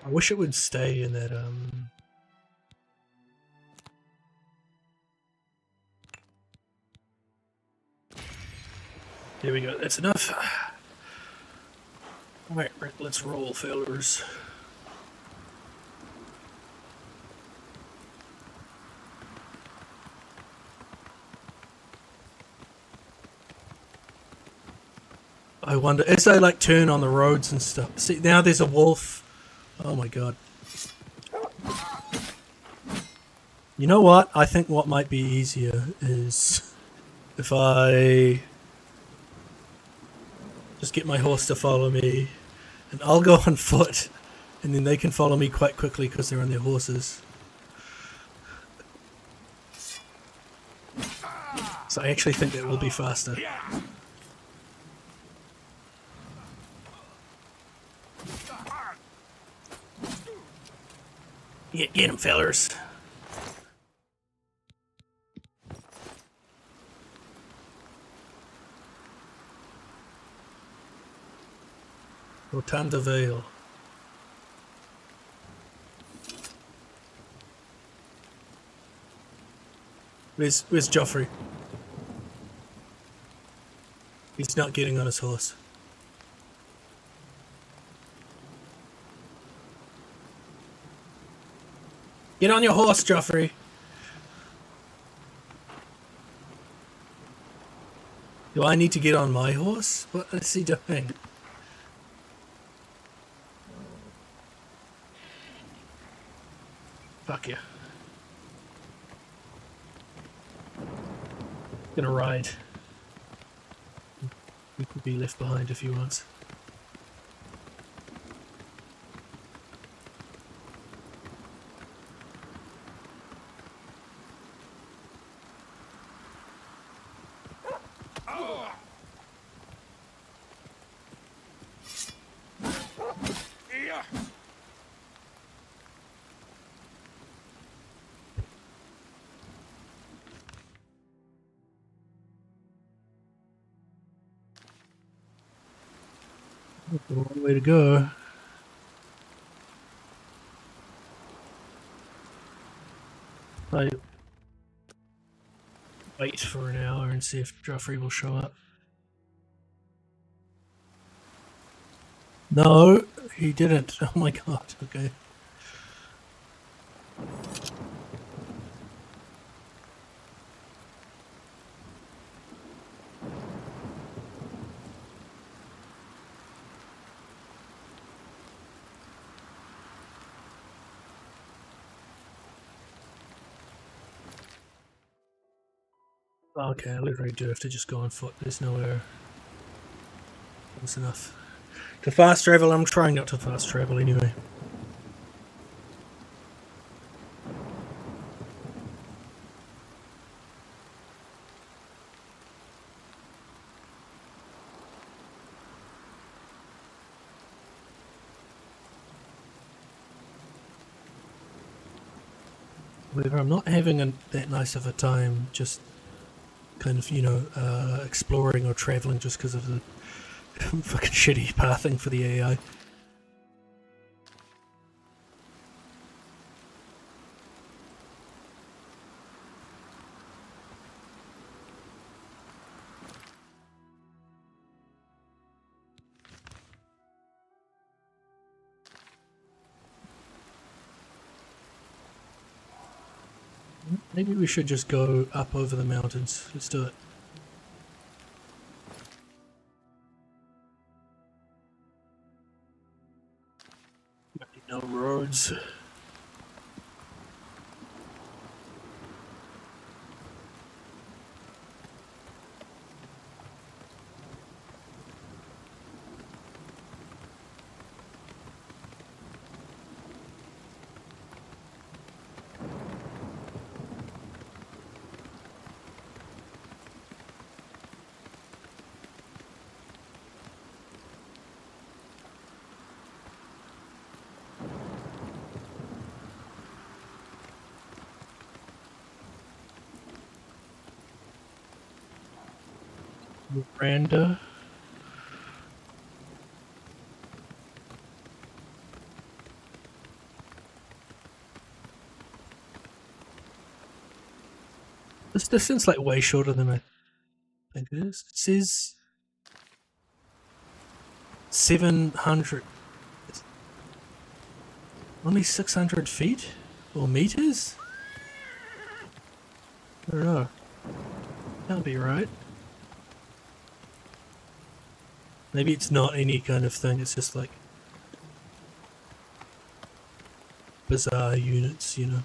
I wish it would stay in that There we go, that's enough. Alright, let's roll, fellas. I wonder, as they like turn on the roads and stuff. See, now there's a wolf. Oh my god. You know what? I think what might be easier is if I just get my horse to follow me and I'll go on foot and then they can follow me quite quickly because they're on their horses. So I actually think that will be faster. Yeah, get him, fellers. Rotunda Vale. Where's Joffrey? He's not getting on his horse. Get on your horse, Joffrey. Do I need to get on my horse? What is he doing? Fuck you. Gonna ride. He could be left behind if he wants. The wrong way to go. I wait for an hour and see if Joffrey will show up. No, he didn't. Oh my god, okay. Okay, I literally do have to just go on foot. There's nowhere close enough to fast travel. I'm trying not to fast travel anyway. However, I'm not having that nice of a time just kind of, you know, exploring or traveling just because of the fucking shitty pathing for the AI. Maybe we should just go up over the mountains. Let's do it. No roads. Miranda. This distance like way shorter than I think it is. It says 700. Only 600 feet? Or meters? I don't know. Can't be right. Maybe it's not any kind of thing, it's just like bizarre units, you know.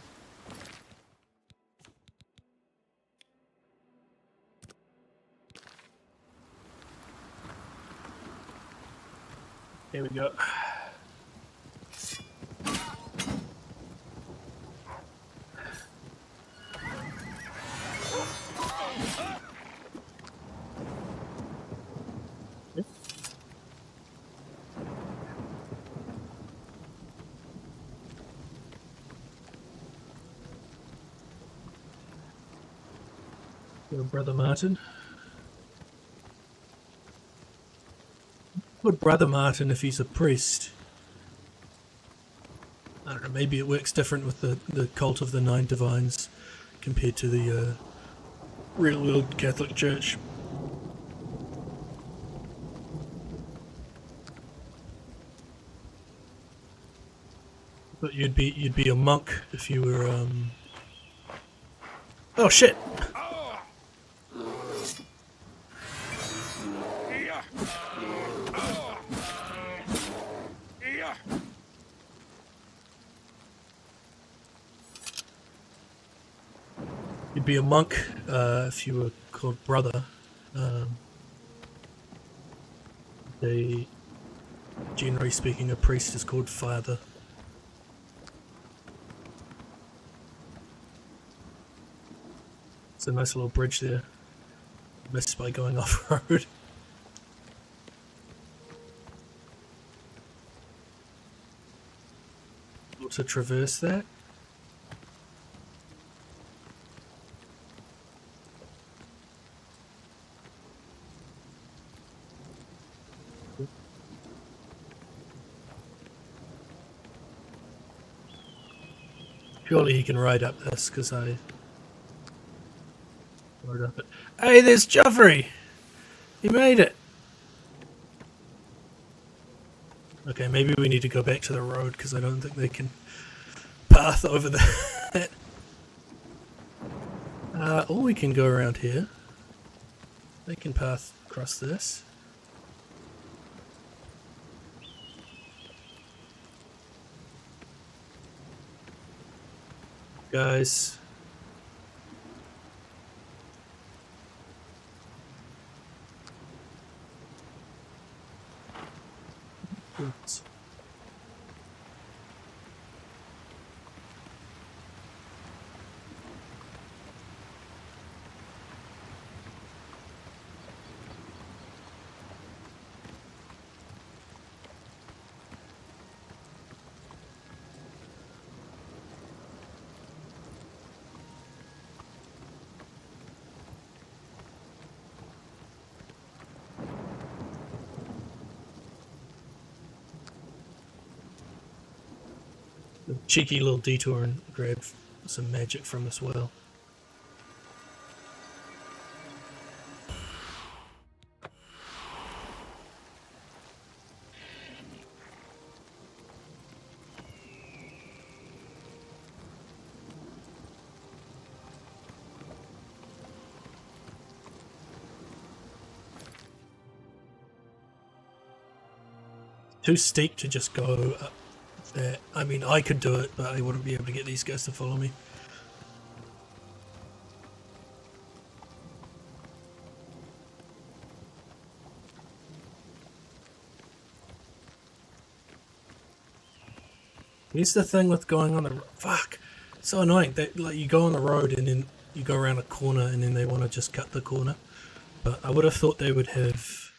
Here we go. Your brother Martin. Good brother Martin if he's a priest. I don't know, maybe it works different with the cult of the Nine Divines compared to the real world Catholic Church. But you'd be a monk if you were Oh shit! You'd be a monk if you were called brother. Generally speaking, a priest is called father. It's a nice little bridge there. Missed by going off-road. Able to traverse that. Surely he can ride up this, because I rode up it. Hey, there's Joffrey! He made it! Okay, maybe we need to go back to the road, because I don't think they can path over that. Or we can go around here. They can path across this. Guys. Oops. Cheeky little detour and grab some magic from this well. Too steep to just go up there. I mean, I could do it, but I wouldn't be able to get these guys to follow me. Here's the thing with going on the fuck. It's so annoying that like you go on the road and then you go around a corner and then they want to just cut the corner. But I would have thought they would have,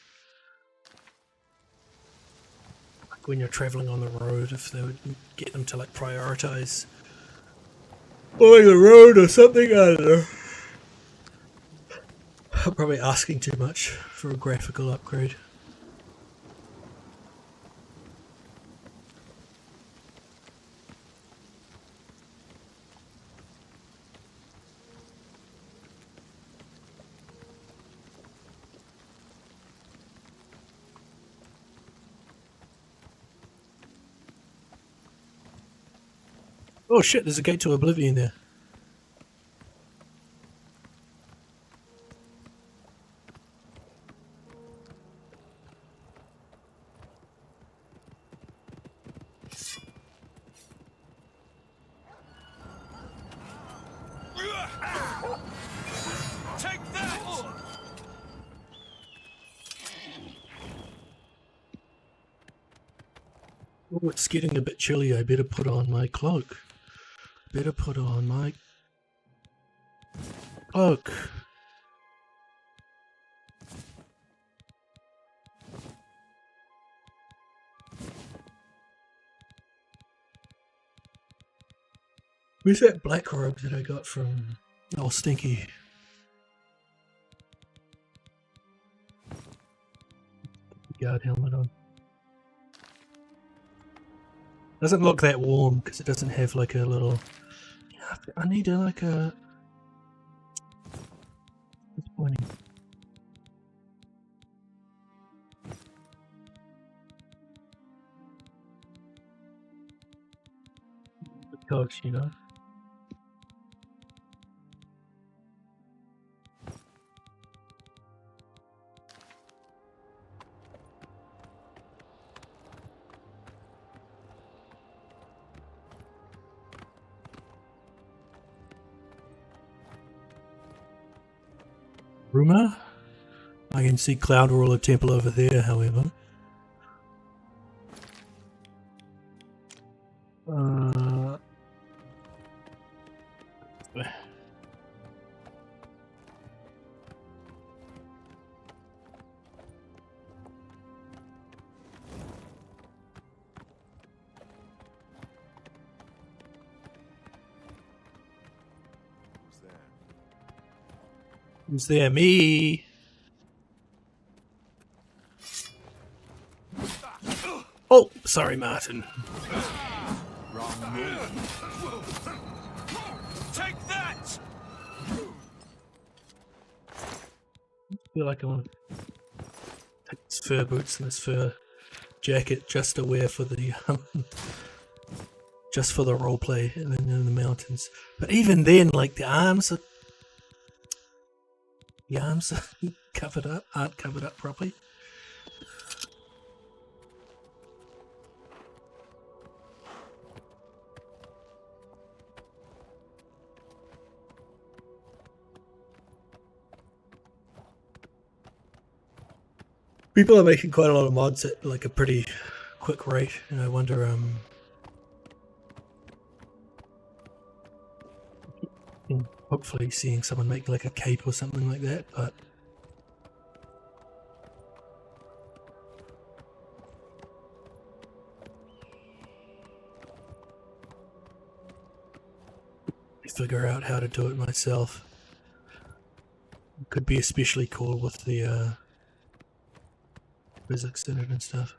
like when you're traveling on the road, if they would get them to like prioritize following the road or something. I don't know. Probably asking too much for a graphical upgrade. Oh shit, there's a gate to Oblivion there. Take that! Oh, it's getting a bit chilly. I better put on my cloak. Better put on my cloak. Where's that black robe that I got from old Stinky? Guard helmet on. Doesn't look that warm because it doesn't have like a little. I need like a. What's pointing? The coach, you know. Rumor? I can see Cloud Ruler Temple over there, however. Who's there? Me! Oh, sorry, Martin. Wrong move. Take that! I feel like I want to take his fur boots and his fur jacket just to wear for the just for the roleplay in the mountains. But even then, like the arms are covered up, aren't covered up properly. People are making quite a lot of mods at like a pretty quick rate, and I wonder hopefully seeing someone make like a cape or something like that, but figure out how to do it myself. It could be especially cool with the physics in it and stuff.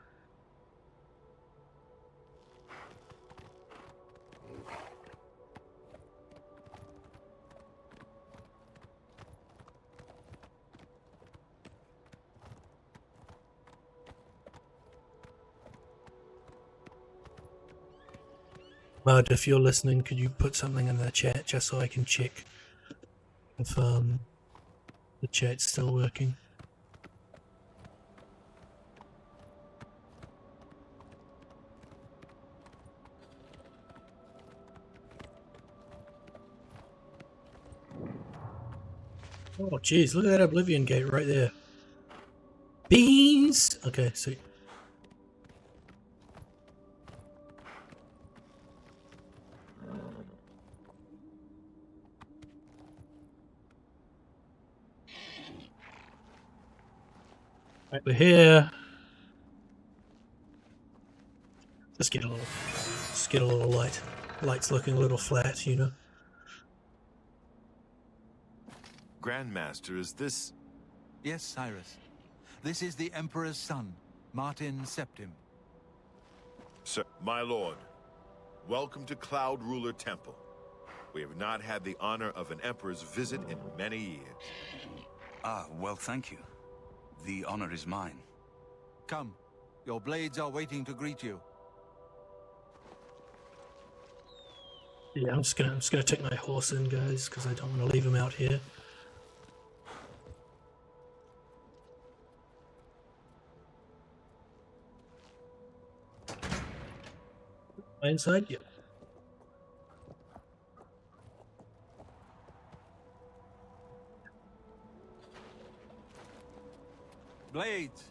Mud, if you're listening, could you put something in the chat just so I can check if the chat's still working? Oh jeez, look at that Oblivion gate right there. Beans! Okay, sweet. Right, we're here. Just get a little light. Light's looking a little flat, you know. Grandmaster, is this Yes, Cyrus. This is the Emperor's son, Martin Septim. Sir, my lord, welcome to Cloud Ruler Temple. We have not had the honor of an emperor's visit in many years. Ah, well, thank you. The honor is mine. Come. Your blades are waiting to greet you. Yeah, I'm just gonna take my horse in, guys, because I don't want to leave him out here. Inside, yeah. Blades,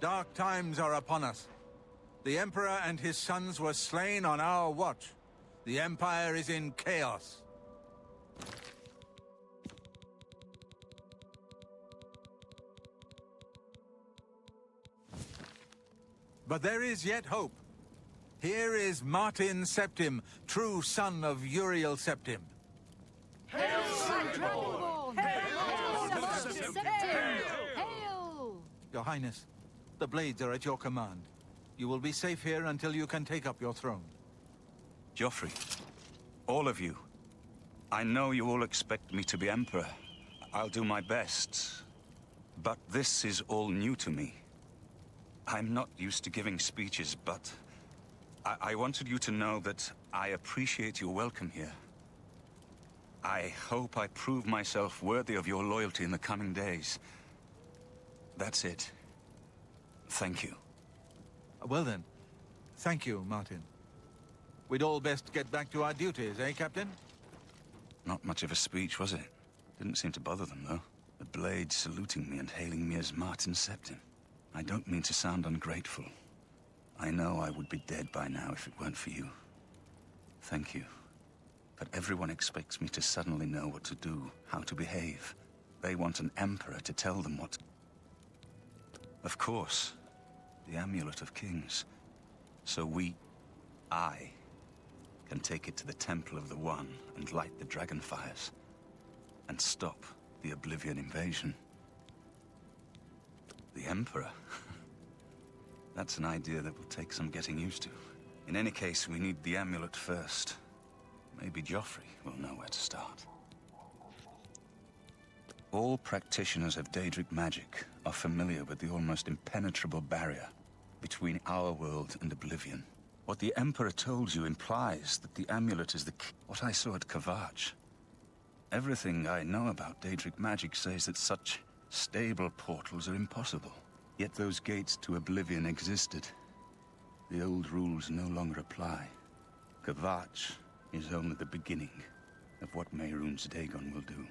dark times are upon us. The Emperor and his sons were slain on our watch. The Empire is in chaos. But there is yet hope. Here is Martin Septim, true son of Uriel Septim. Hail, Dragonborn! Hail, Hail! Your Highness, the blades are at your command. You will be safe here until you can take up your throne. Joffrey, all of you, I know you all expect me to be Emperor. I'll do my best. But this is all new to me. I'm not used to giving speeches, but I wanted you to know that I appreciate your welcome here. I hope I prove myself worthy of your loyalty in the coming days. That's it. Thank you. Well then, thank you, Martin. We'd all best get back to our duties, eh, Captain? Not much of a speech, was it? Didn't seem to bother them, though. The blades saluting me and hailing me as Martin Septim. I don't mean to sound ungrateful. I know I would be dead by now if it weren't for you. Thank you. But everyone expects me to suddenly know what to do, how to behave. They want an emperor to tell them what... Of course, the Amulet of Kings. So I, can take it to the Temple of the One and light the dragon fires. And stop the Oblivion invasion. The Emperor? That's an idea that will take some getting used to. In any case, we need the amulet first. Maybe Joffrey will know where to start. All practitioners of Daedric magic are familiar with the almost impenetrable barrier between our world and Oblivion. What the Emperor told you implies that the amulet is the key. What I saw at Kavach. Everything I know about Daedric magic says that such stable portals are impossible. Yet those gates to Oblivion existed. The old rules no longer apply. Kavach is only the beginning of what Mehrunes Dagon will do.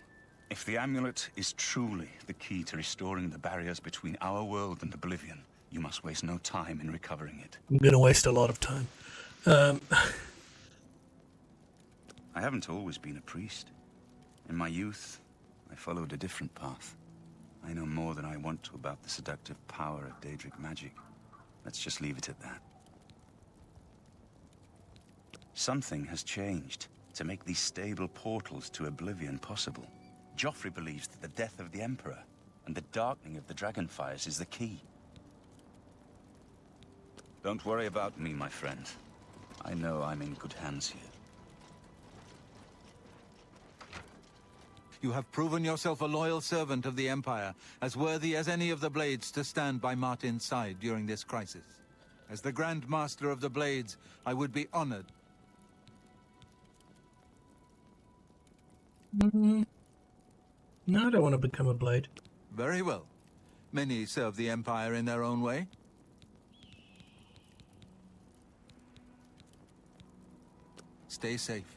If the amulet is truly the key to restoring the barriers between our world and Oblivion, you must waste no time in recovering it. I'm gonna waste a lot of time. I haven't always been a priest. In my youth, I followed a different path. I know more than I want to about the seductive power of Daedric magic. Let's just leave it at that. Something has changed to make these stable portals to Oblivion possible. Joffrey believes that the death of the Emperor and the darkening of the Dragonfires is the key. Don't worry about me, my friend. I know I'm in good hands here. You have proven yourself a loyal servant of the Empire, as worthy as any of the Blades to stand by Martin's side during this crisis. As the Grand Master of the Blades, I would be honored. No, I don't want to become a blade. Very well. Many serve the Empire in their own way. Stay safe.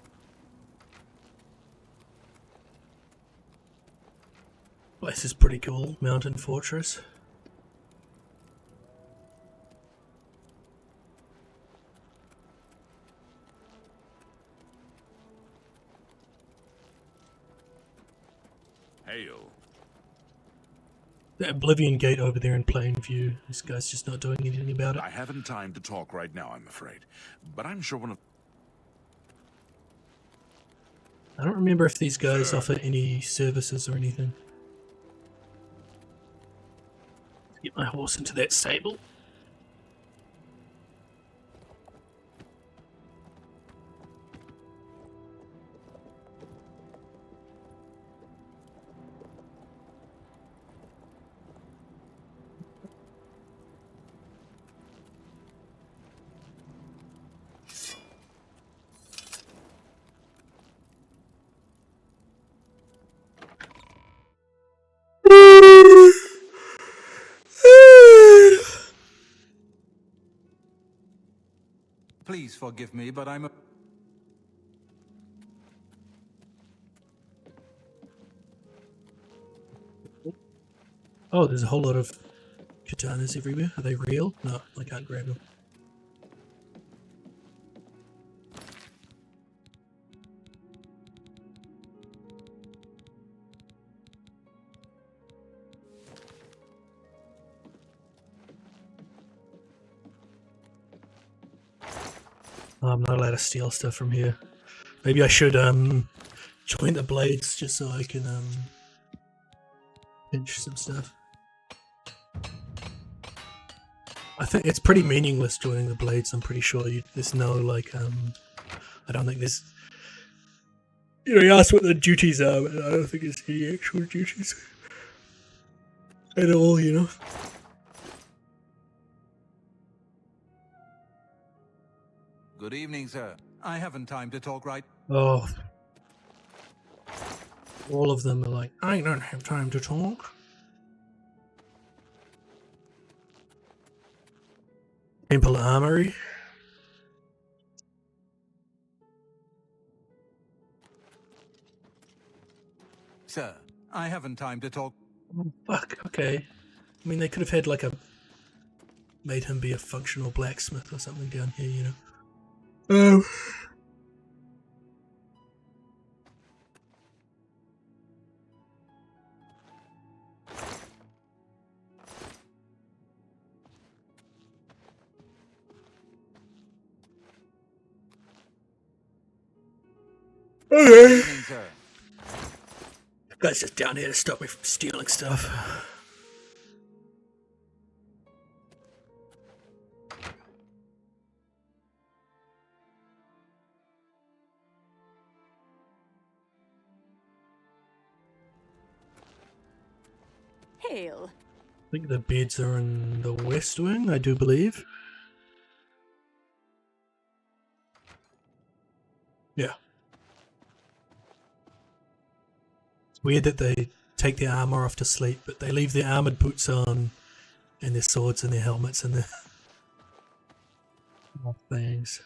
Well, this is pretty cool, mountain fortress. Hail. The Oblivion Gate over there in plain view. This guy's just not doing anything about it. I haven't time to talk right now, I'm afraid. But I'm sure one of... I don't remember if these guys offer any services or anything. my horse into that stable. Please forgive me, but I'm a... Oh, there's a whole lot of katanas everywhere. Are they real? No, I can't grab them. Oh, I'm not allowed to steal stuff from here. Maybe I should join the blades just so I can pinch some stuff. I think it's pretty meaningless joining the blades. I'm pretty sure there's no like I don't think there's. You know, you asked what the duties are, but I don't think there's any actual duties at all. You know. Good evening, sir. I haven't time to talk right... Oh. All of them are like, I don't have time to talk. Temple Armory. Sir, I haven't time to talk... Oh, fuck, okay. I mean, they could have had like made him be a functional blacksmith or something down here, you know. Okay. Guy's just down here to stop me from stealing stuff. Hail. I think the beds are in the west wing, I do believe. Yeah. It's weird that they take their armor off to sleep, but they leave their armored boots on, and their swords and their helmets and their things.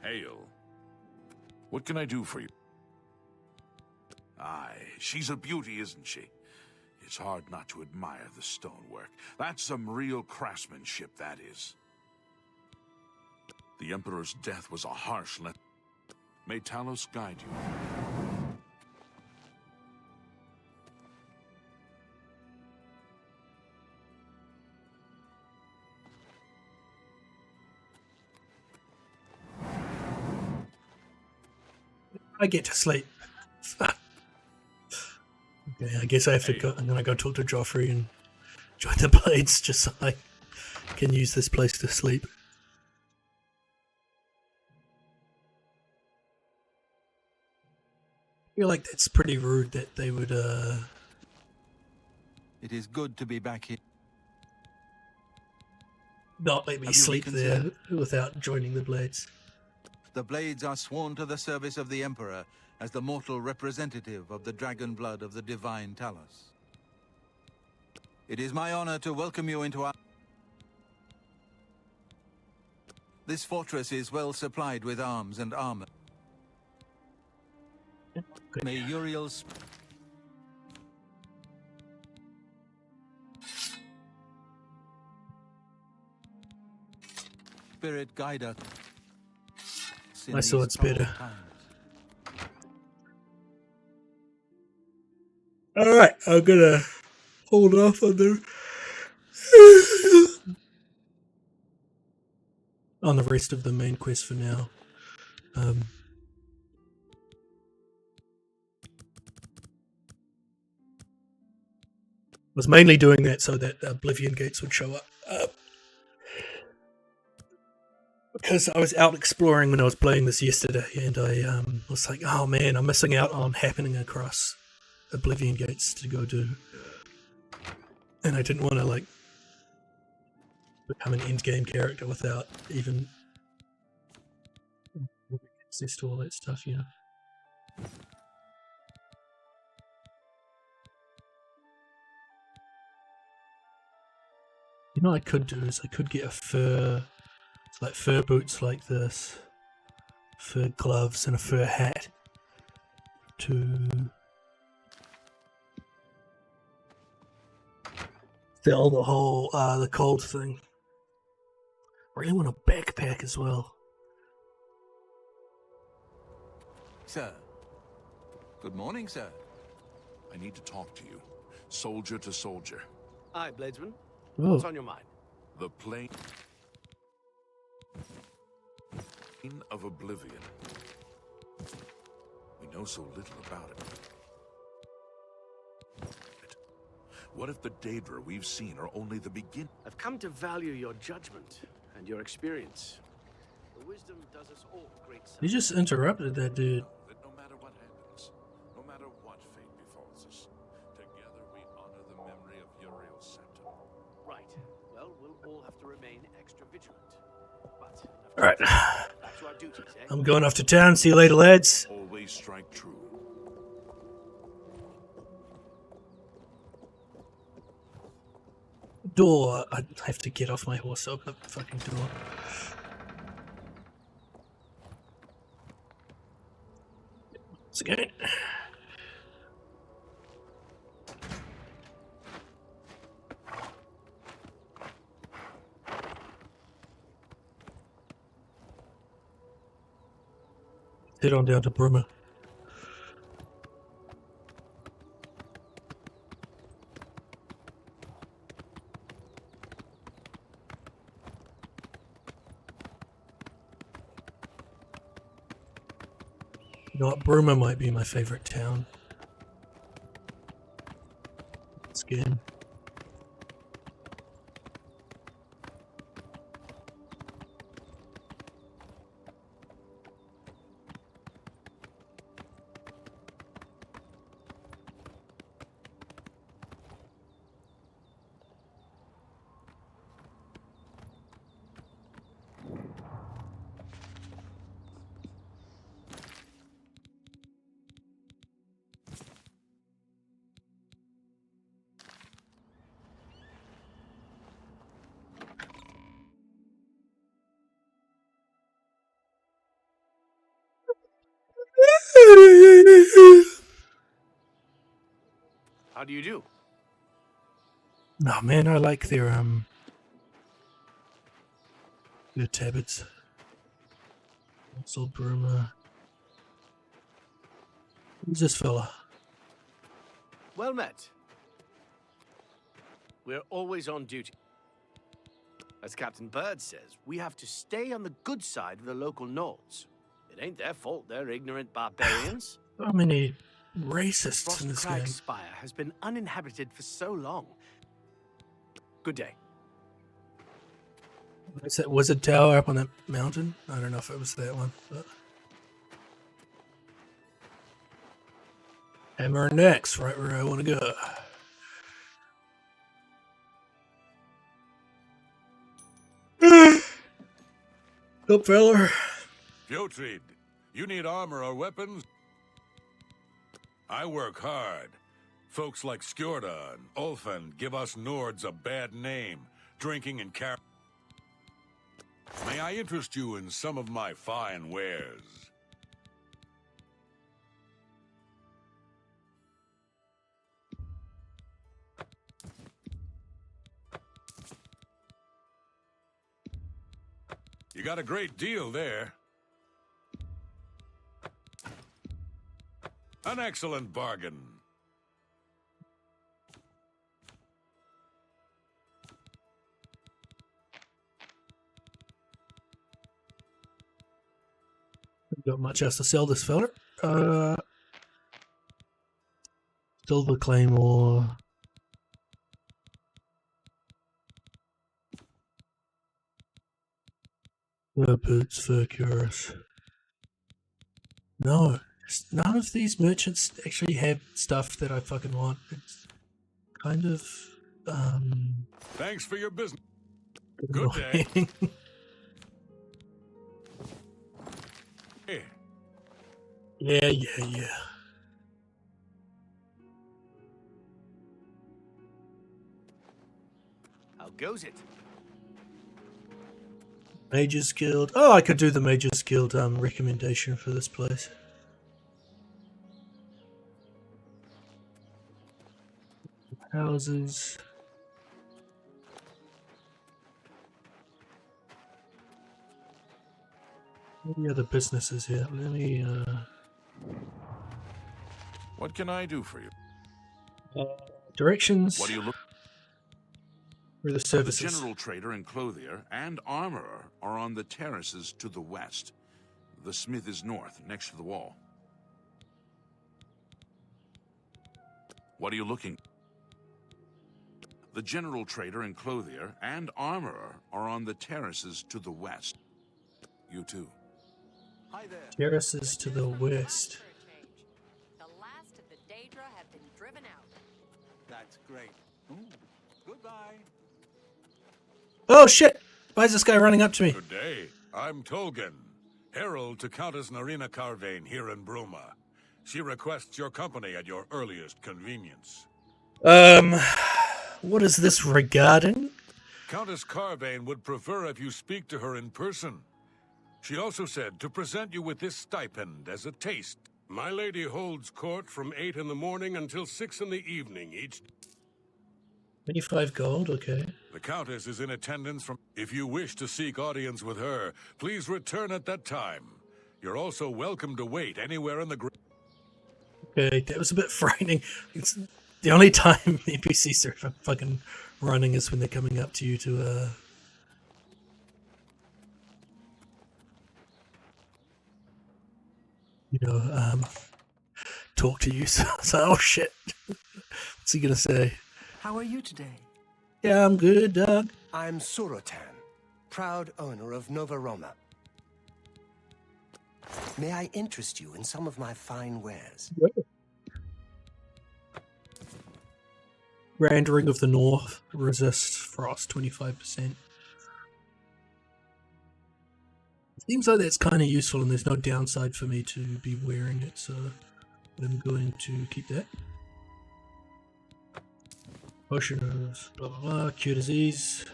Hail. What can I do for you? Aye, she's a beauty, isn't she? It's hard not to admire the stonework. That's some real craftsmanship, that is. The Emperor's death was a harsh lesson. May Talos guide you. I get to sleep. Okay, I guess I have to go. I'm gonna go talk to Joffrey and join the Blades just so I can use this place to sleep. I feel like that's pretty rude that they would, It is good to be back here. not let me sleep there without joining the Blades. The Blades are sworn to the service of the Emperor as the mortal representative of the dragon blood of the divine Talos. It is my honor to welcome you into our... This fortress is well supplied with arms and armor. Okay. May Uriel's... Spirit guide us. My sword's better. Alright, I'm gonna hold off on the on the rest of the main quest for now. Was mainly doing that so that Oblivion gates would show up. Because I was out exploring when I was playing this yesterday, and I was like, oh man, I'm missing out on happening across Oblivion gates to go do. And I didn't want to, like, become an endgame character without even access to all that stuff, you know. You know what I could do is I could get a fur, like fur boots like this, fur gloves and a fur hat to fill the whole, the cold thing. I really want a backpack as well. Sir. Good morning, sir. I need to talk to you, soldier to soldier. Aye, Bladesman. Oh. What's on your mind? The plain of Oblivion. We know so little about it. What if the Daedra we've seen are only the beginning? I've come to value your judgment and your experience. The wisdom does us all great service. You just interrupted that dude. That no matter what happens, no matter what fate befalls us, together we honor the memory of Uriel's septum. Right. Well, we'll all have to remain extra vigilant. But Alright. back to our duties, eh? I'm going off to town. See you later, lads. Always strike true. Door. I have to get off my horse. Open up the fucking door. Once again. Head on down to Bruma. You know what? Bruma might be my favorite town. Skin. How do you do? No man, I like their tabards. Also Bruma. Who's this fella? Well met. We're always on duty. As Captain Bird says, we have to stay on the good side of the local Nords. It ain't their fault they're ignorant barbarians. So many racists in this Frostcrag game. Spire has been uninhabited for so long. Good day. Is that Wizard Tower up on that mountain? I don't know if it was that one, but... Hammer and Axe, right where I want to go. Up, feller. Fjotrid, you need armor or weapons? I work hard. Folks like Skjorda and Ulfan give us Nords a bad name, drinking and carrying. May I interest you in some of my fine wares? You got a great deal there. An excellent bargain. Got much else to sell this fella. Silver Claymore. Fur boots, fur cuirass. No, none of these merchants actually have stuff that I fucking want. It's kind of, Thanks for your business. Good day. Here. Yeah. How goes it? Mages Guild. Oh, I could do the Mages Guild recommendation for this place. Houses. Any other businesses here? Let me. What can I do for you? Directions. What do you look? Where the The services? general trader and clothier and armorer are on the terraces to the west. The smith is north, next to the wall. What are you looking? The general trader and clothier and armorer are on the terraces to the west. You too. Hi there. Terraces to the west. The last of the Daedra have been driven out. That's great. Ooh. Goodbye. Oh shit! Why is this guy running up to me? Good day. I'm Tolgan, herald to Countess Narina Carvane here in Bruma. She requests your company at your earliest convenience. What is this regarding? Countess Carvane would prefer if you speak to her in person. She also said to present you with this stipend as a taste. My lady holds court from 8 in the morning until 6 in the evening each. 25 gold, okay. The Countess is in attendance from... If you wish to seek audience with her, please return at that time. You're also welcome to wait anywhere in the... Okay, that was a bit frightening. It's the only time NPCs are fucking running is when they're coming up to you to, talk to you. So, oh shit. What's he gonna say? How are you today? Yeah, I'm good, Doug. I'm Surotan, proud owner of Nova Roma. May I interest you in some of my fine wares? Grand Ring of the North. Resist frost 25%. Seems like that's kind of useful and there's no downside for me to be wearing it, so I'm going to keep that. Potion of blah blah blah, cure disease.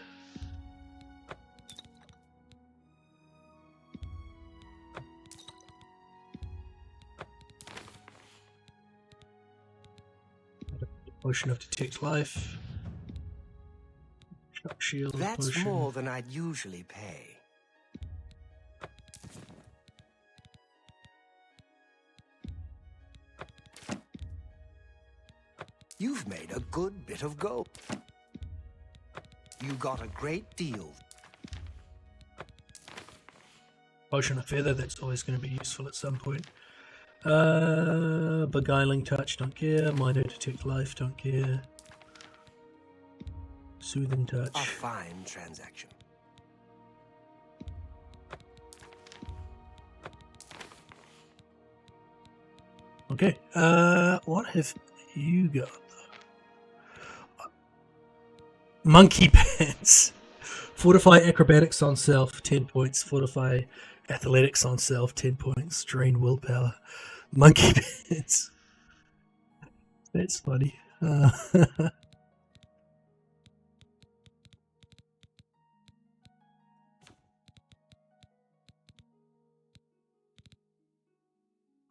Potion of detect life. Shock shield. That's potion. more than I'd usually pay. You've made a good bit of gold. You got a great deal. Potion of feather, that's always going to be useful at some point. Beguiling touch, don't care. Minor detect life, don't care. Soothing touch. A fine transaction. Okay, what have you got? Monkey pants. Fortify acrobatics on self, 10 points. Fortify athletics on self, 10 points. Drain willpower. Monkey pants. That's funny.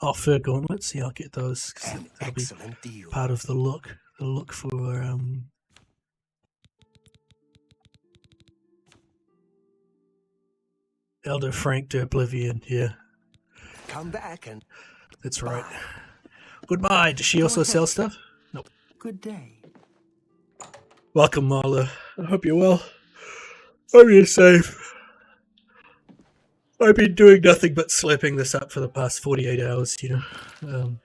Oh, fur gauntlets. Yeah, I'll get those. An That'll be excellent deal. part of the look. The look for Elder Frank to Oblivion. Yeah, Come back and that's right. Goodbye. Does she also sell stuff? Nope. good day. Welcome, Marla. I hope you're well. Hope you're safe. I've been doing nothing but slapping this up for the past 48 hours, you know.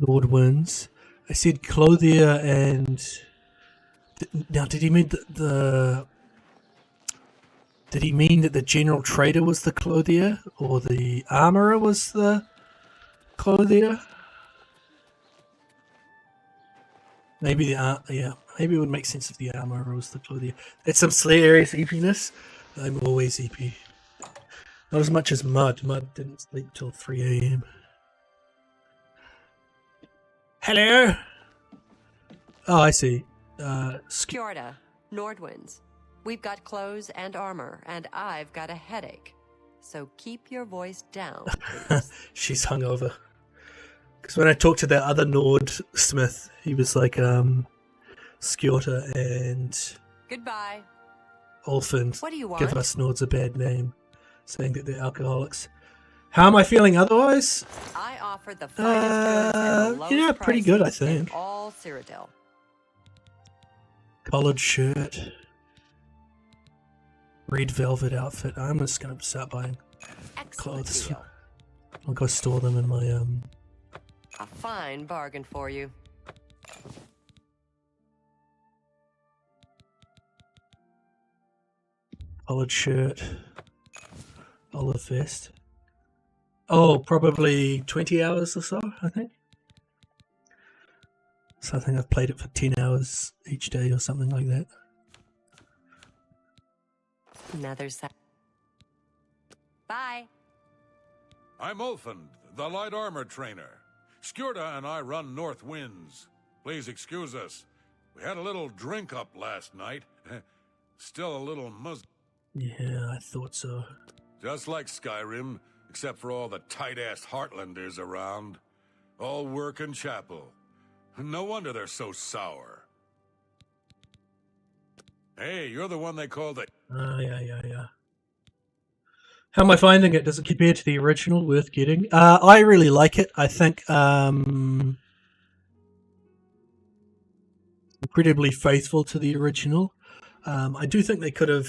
Lord wins. I said Clothier and... Now, did he mean Did he mean that the general trader was the Clothier? Or the armourer was the Clothier? Maybe maybe it would make sense if the armourer was the Clothier. It's some hilarious eepiness. I'm always eepy. Not as much as Mud. Mud didn't sleep till 3 a.m. Hello? Oh, I see. Kjorda, Nordwinds. We've got clothes and armor, and I've got a headache. So keep your voice down, please. She's hungover. Because when I talked to that other Nord Smith, he was like, Skjorta and... Goodbye. Ulfin What do you want? give us Nords a bad name, saying that they're alcoholics. How am I feeling otherwise? I offer the finest goods and the lowest Yeah, pretty good, I prices in think. all Cyrodiil. Collared shirt. Red velvet outfit. I'm just going to start buying clothes. Deal. I'll go store them in my, A fine bargain for you. collared shirt. Olive vest. Oh, probably 20 hours or so, I think. So I think I've played it for 10 hours each day or something like that. Another set. Bye. I'm Ulfin, the light armor trainer. Skjorta and I run North Winds. Please excuse us. We had a little drink up last night. Still a little Yeah, I thought so. Just like Skyrim, except for all the tight-ass Heartlanders around. All work and chapel. No wonder they're so sour. Hey, you're the one they call the... Yeah. How am I finding it? Does it compare to the original? Worth getting? I really like it. I think incredibly faithful to the original. I do think they could have...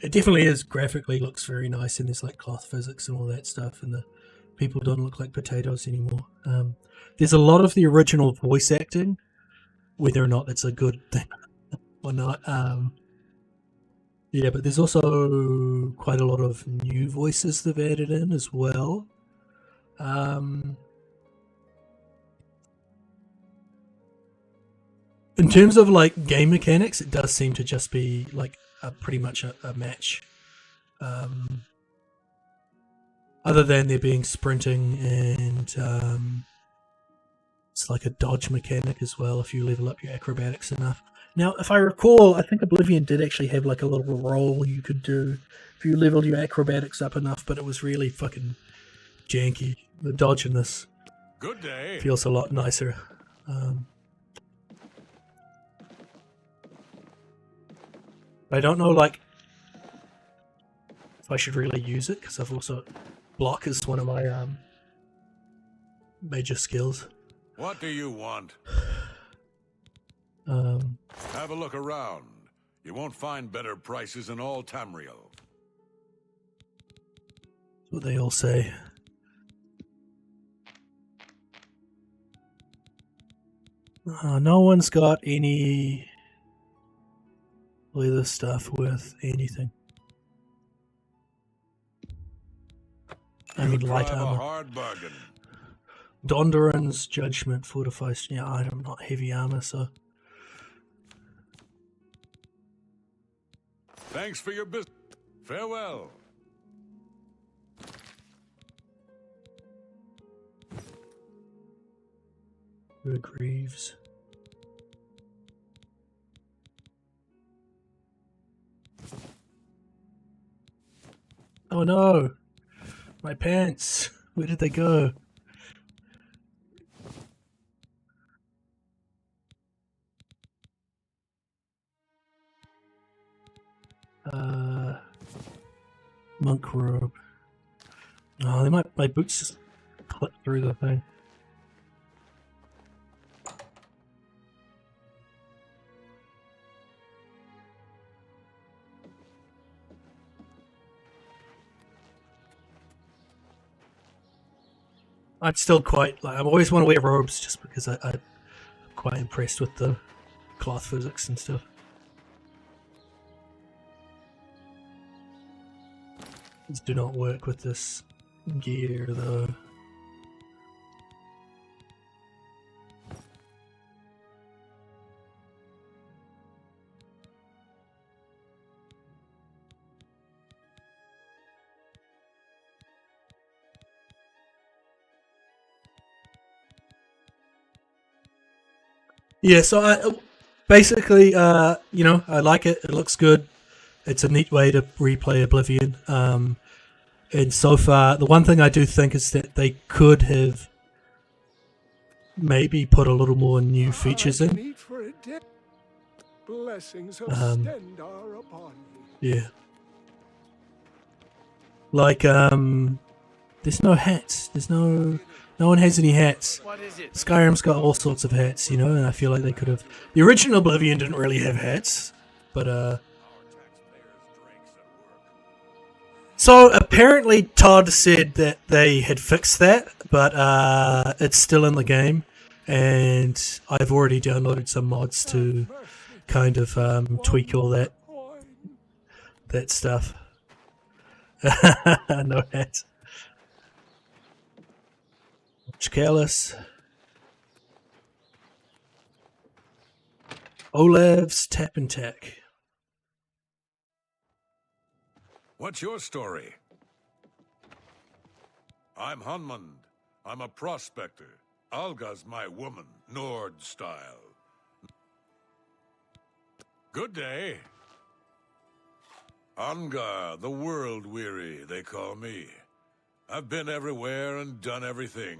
It definitely is graphically looks very nice, and there's like cloth physics and all that stuff, and the people don't look like potatoes anymore. There's a lot of the original voice acting, whether or not that's a good thing or not. Yeah, but there's also quite a lot of new voices they've added in as well. In terms of like game mechanics, it does seem to just be like pretty much a match. Other than there being sprinting and it's like a dodge mechanic as well if you level up your acrobatics enough. Now, if I recall, I think Oblivion did actually have like a little roll you could do if you leveled your acrobatics up enough, but it was really fucking janky. The dodge in this Good day. feels a lot nicer. I don't know, like, if I should really use it, because I've also... Block is one of my major skills. What do you want? Have a look around. You won't find better prices in all Tamriel. That's what they all say. No one's got any leather stuff worth anything. I mean, light Drive a armor. hard bargain. Dondoran's judgment fortifies. Yeah, I'm not heavy armor, so. Thanks for your business. Farewell. Greaves. Oh no! My pants! Where did they go? Monk robe. Oh, my boots just clip through the thing. I'd still quite like. I always want to wear robes just because I'm quite impressed with the cloth physics and stuff. These do not work with this gear though. Yeah, so I basically, you know, I like it. It looks good. It's a neat way to replay Oblivion. And so far, the one thing I do think is that they could have maybe put a little more new features in. Blessings of Stendar upon you. Yeah. Like, there's no hats. No one has any hats. Skyrim's got all sorts of hats, you know, and I feel like they could have. The original Oblivion didn't really have hats, but so apparently Todd said that they had fixed that, but it's still in the game, and I've already downloaded some mods to kind of tweak all that stuff. No hats. Careless. Olaf's Tap and Tack. What's your story? I'm Hunmund. I'm a prospector. Alga's my woman, Nord style. Good day. Angar, the world-weary, they call me. I've been everywhere and done everything.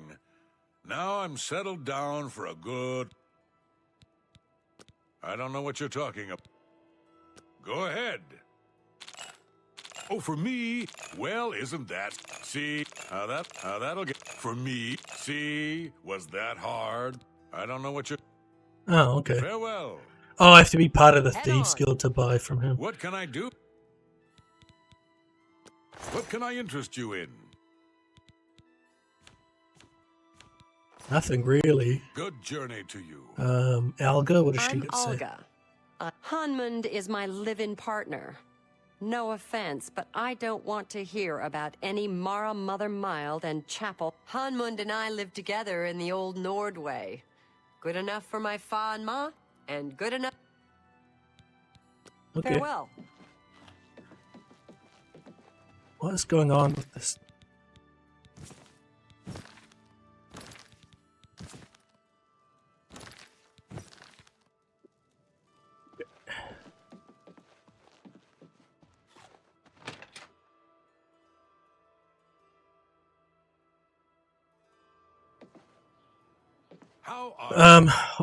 Now I'm settled down for a good... I don't know what you're talking about. Go ahead. Oh, for me? Well, isn't that... See, how that'll get... For me, see, was that hard? I don't know what you're... Oh, okay. Farewell. Oh, I have to be part of the Thieves Guild to buy from him. What can I do? What can I interest you in? Nothing really. Good journey to you. Alga, what does she I'm got to say? Olga. Hunmund is my live-in partner. No offense, but I don't want to hear about any Mara Mother Mild and Chapel. Hunmund and I lived together in the old Nord way. Good enough for my fa and ma, and good enough... Okay. Farewell. What is going on with this?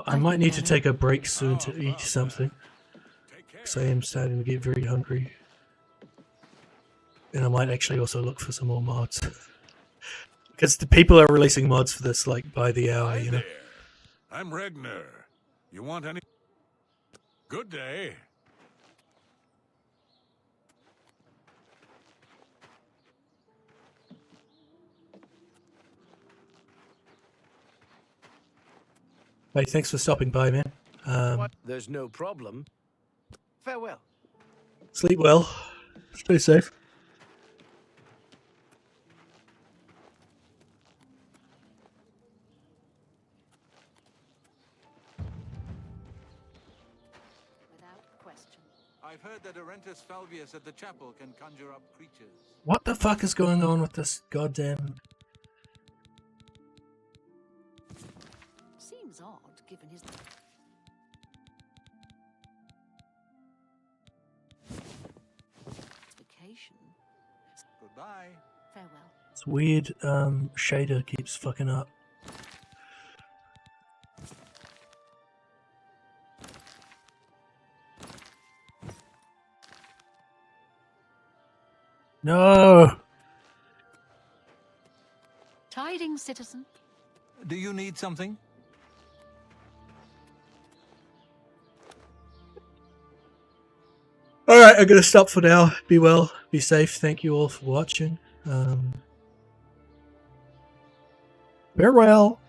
I might need to take a break soon to eat something. Because I am starting to get very hungry. And I might actually also look for some more mods. Because the people are releasing mods for this, like, by the hour, you know. I'm Regner. You want any... Good day. Hey, thanks for stopping by, man. There's no problem. Farewell. Sleep well. Stay safe. Without question. I've heard that Arentus Falvius at the chapel can conjure up creatures. What the fuck is going on with this goddamn... Seems odd, given his... vacation. Goodbye. Farewell. This weird shader keeps fucking up. No! Tidings, citizen. Do you need something? Alright, I'm gonna stop for now. Be well, be safe. Thank you all for watching. Farewell.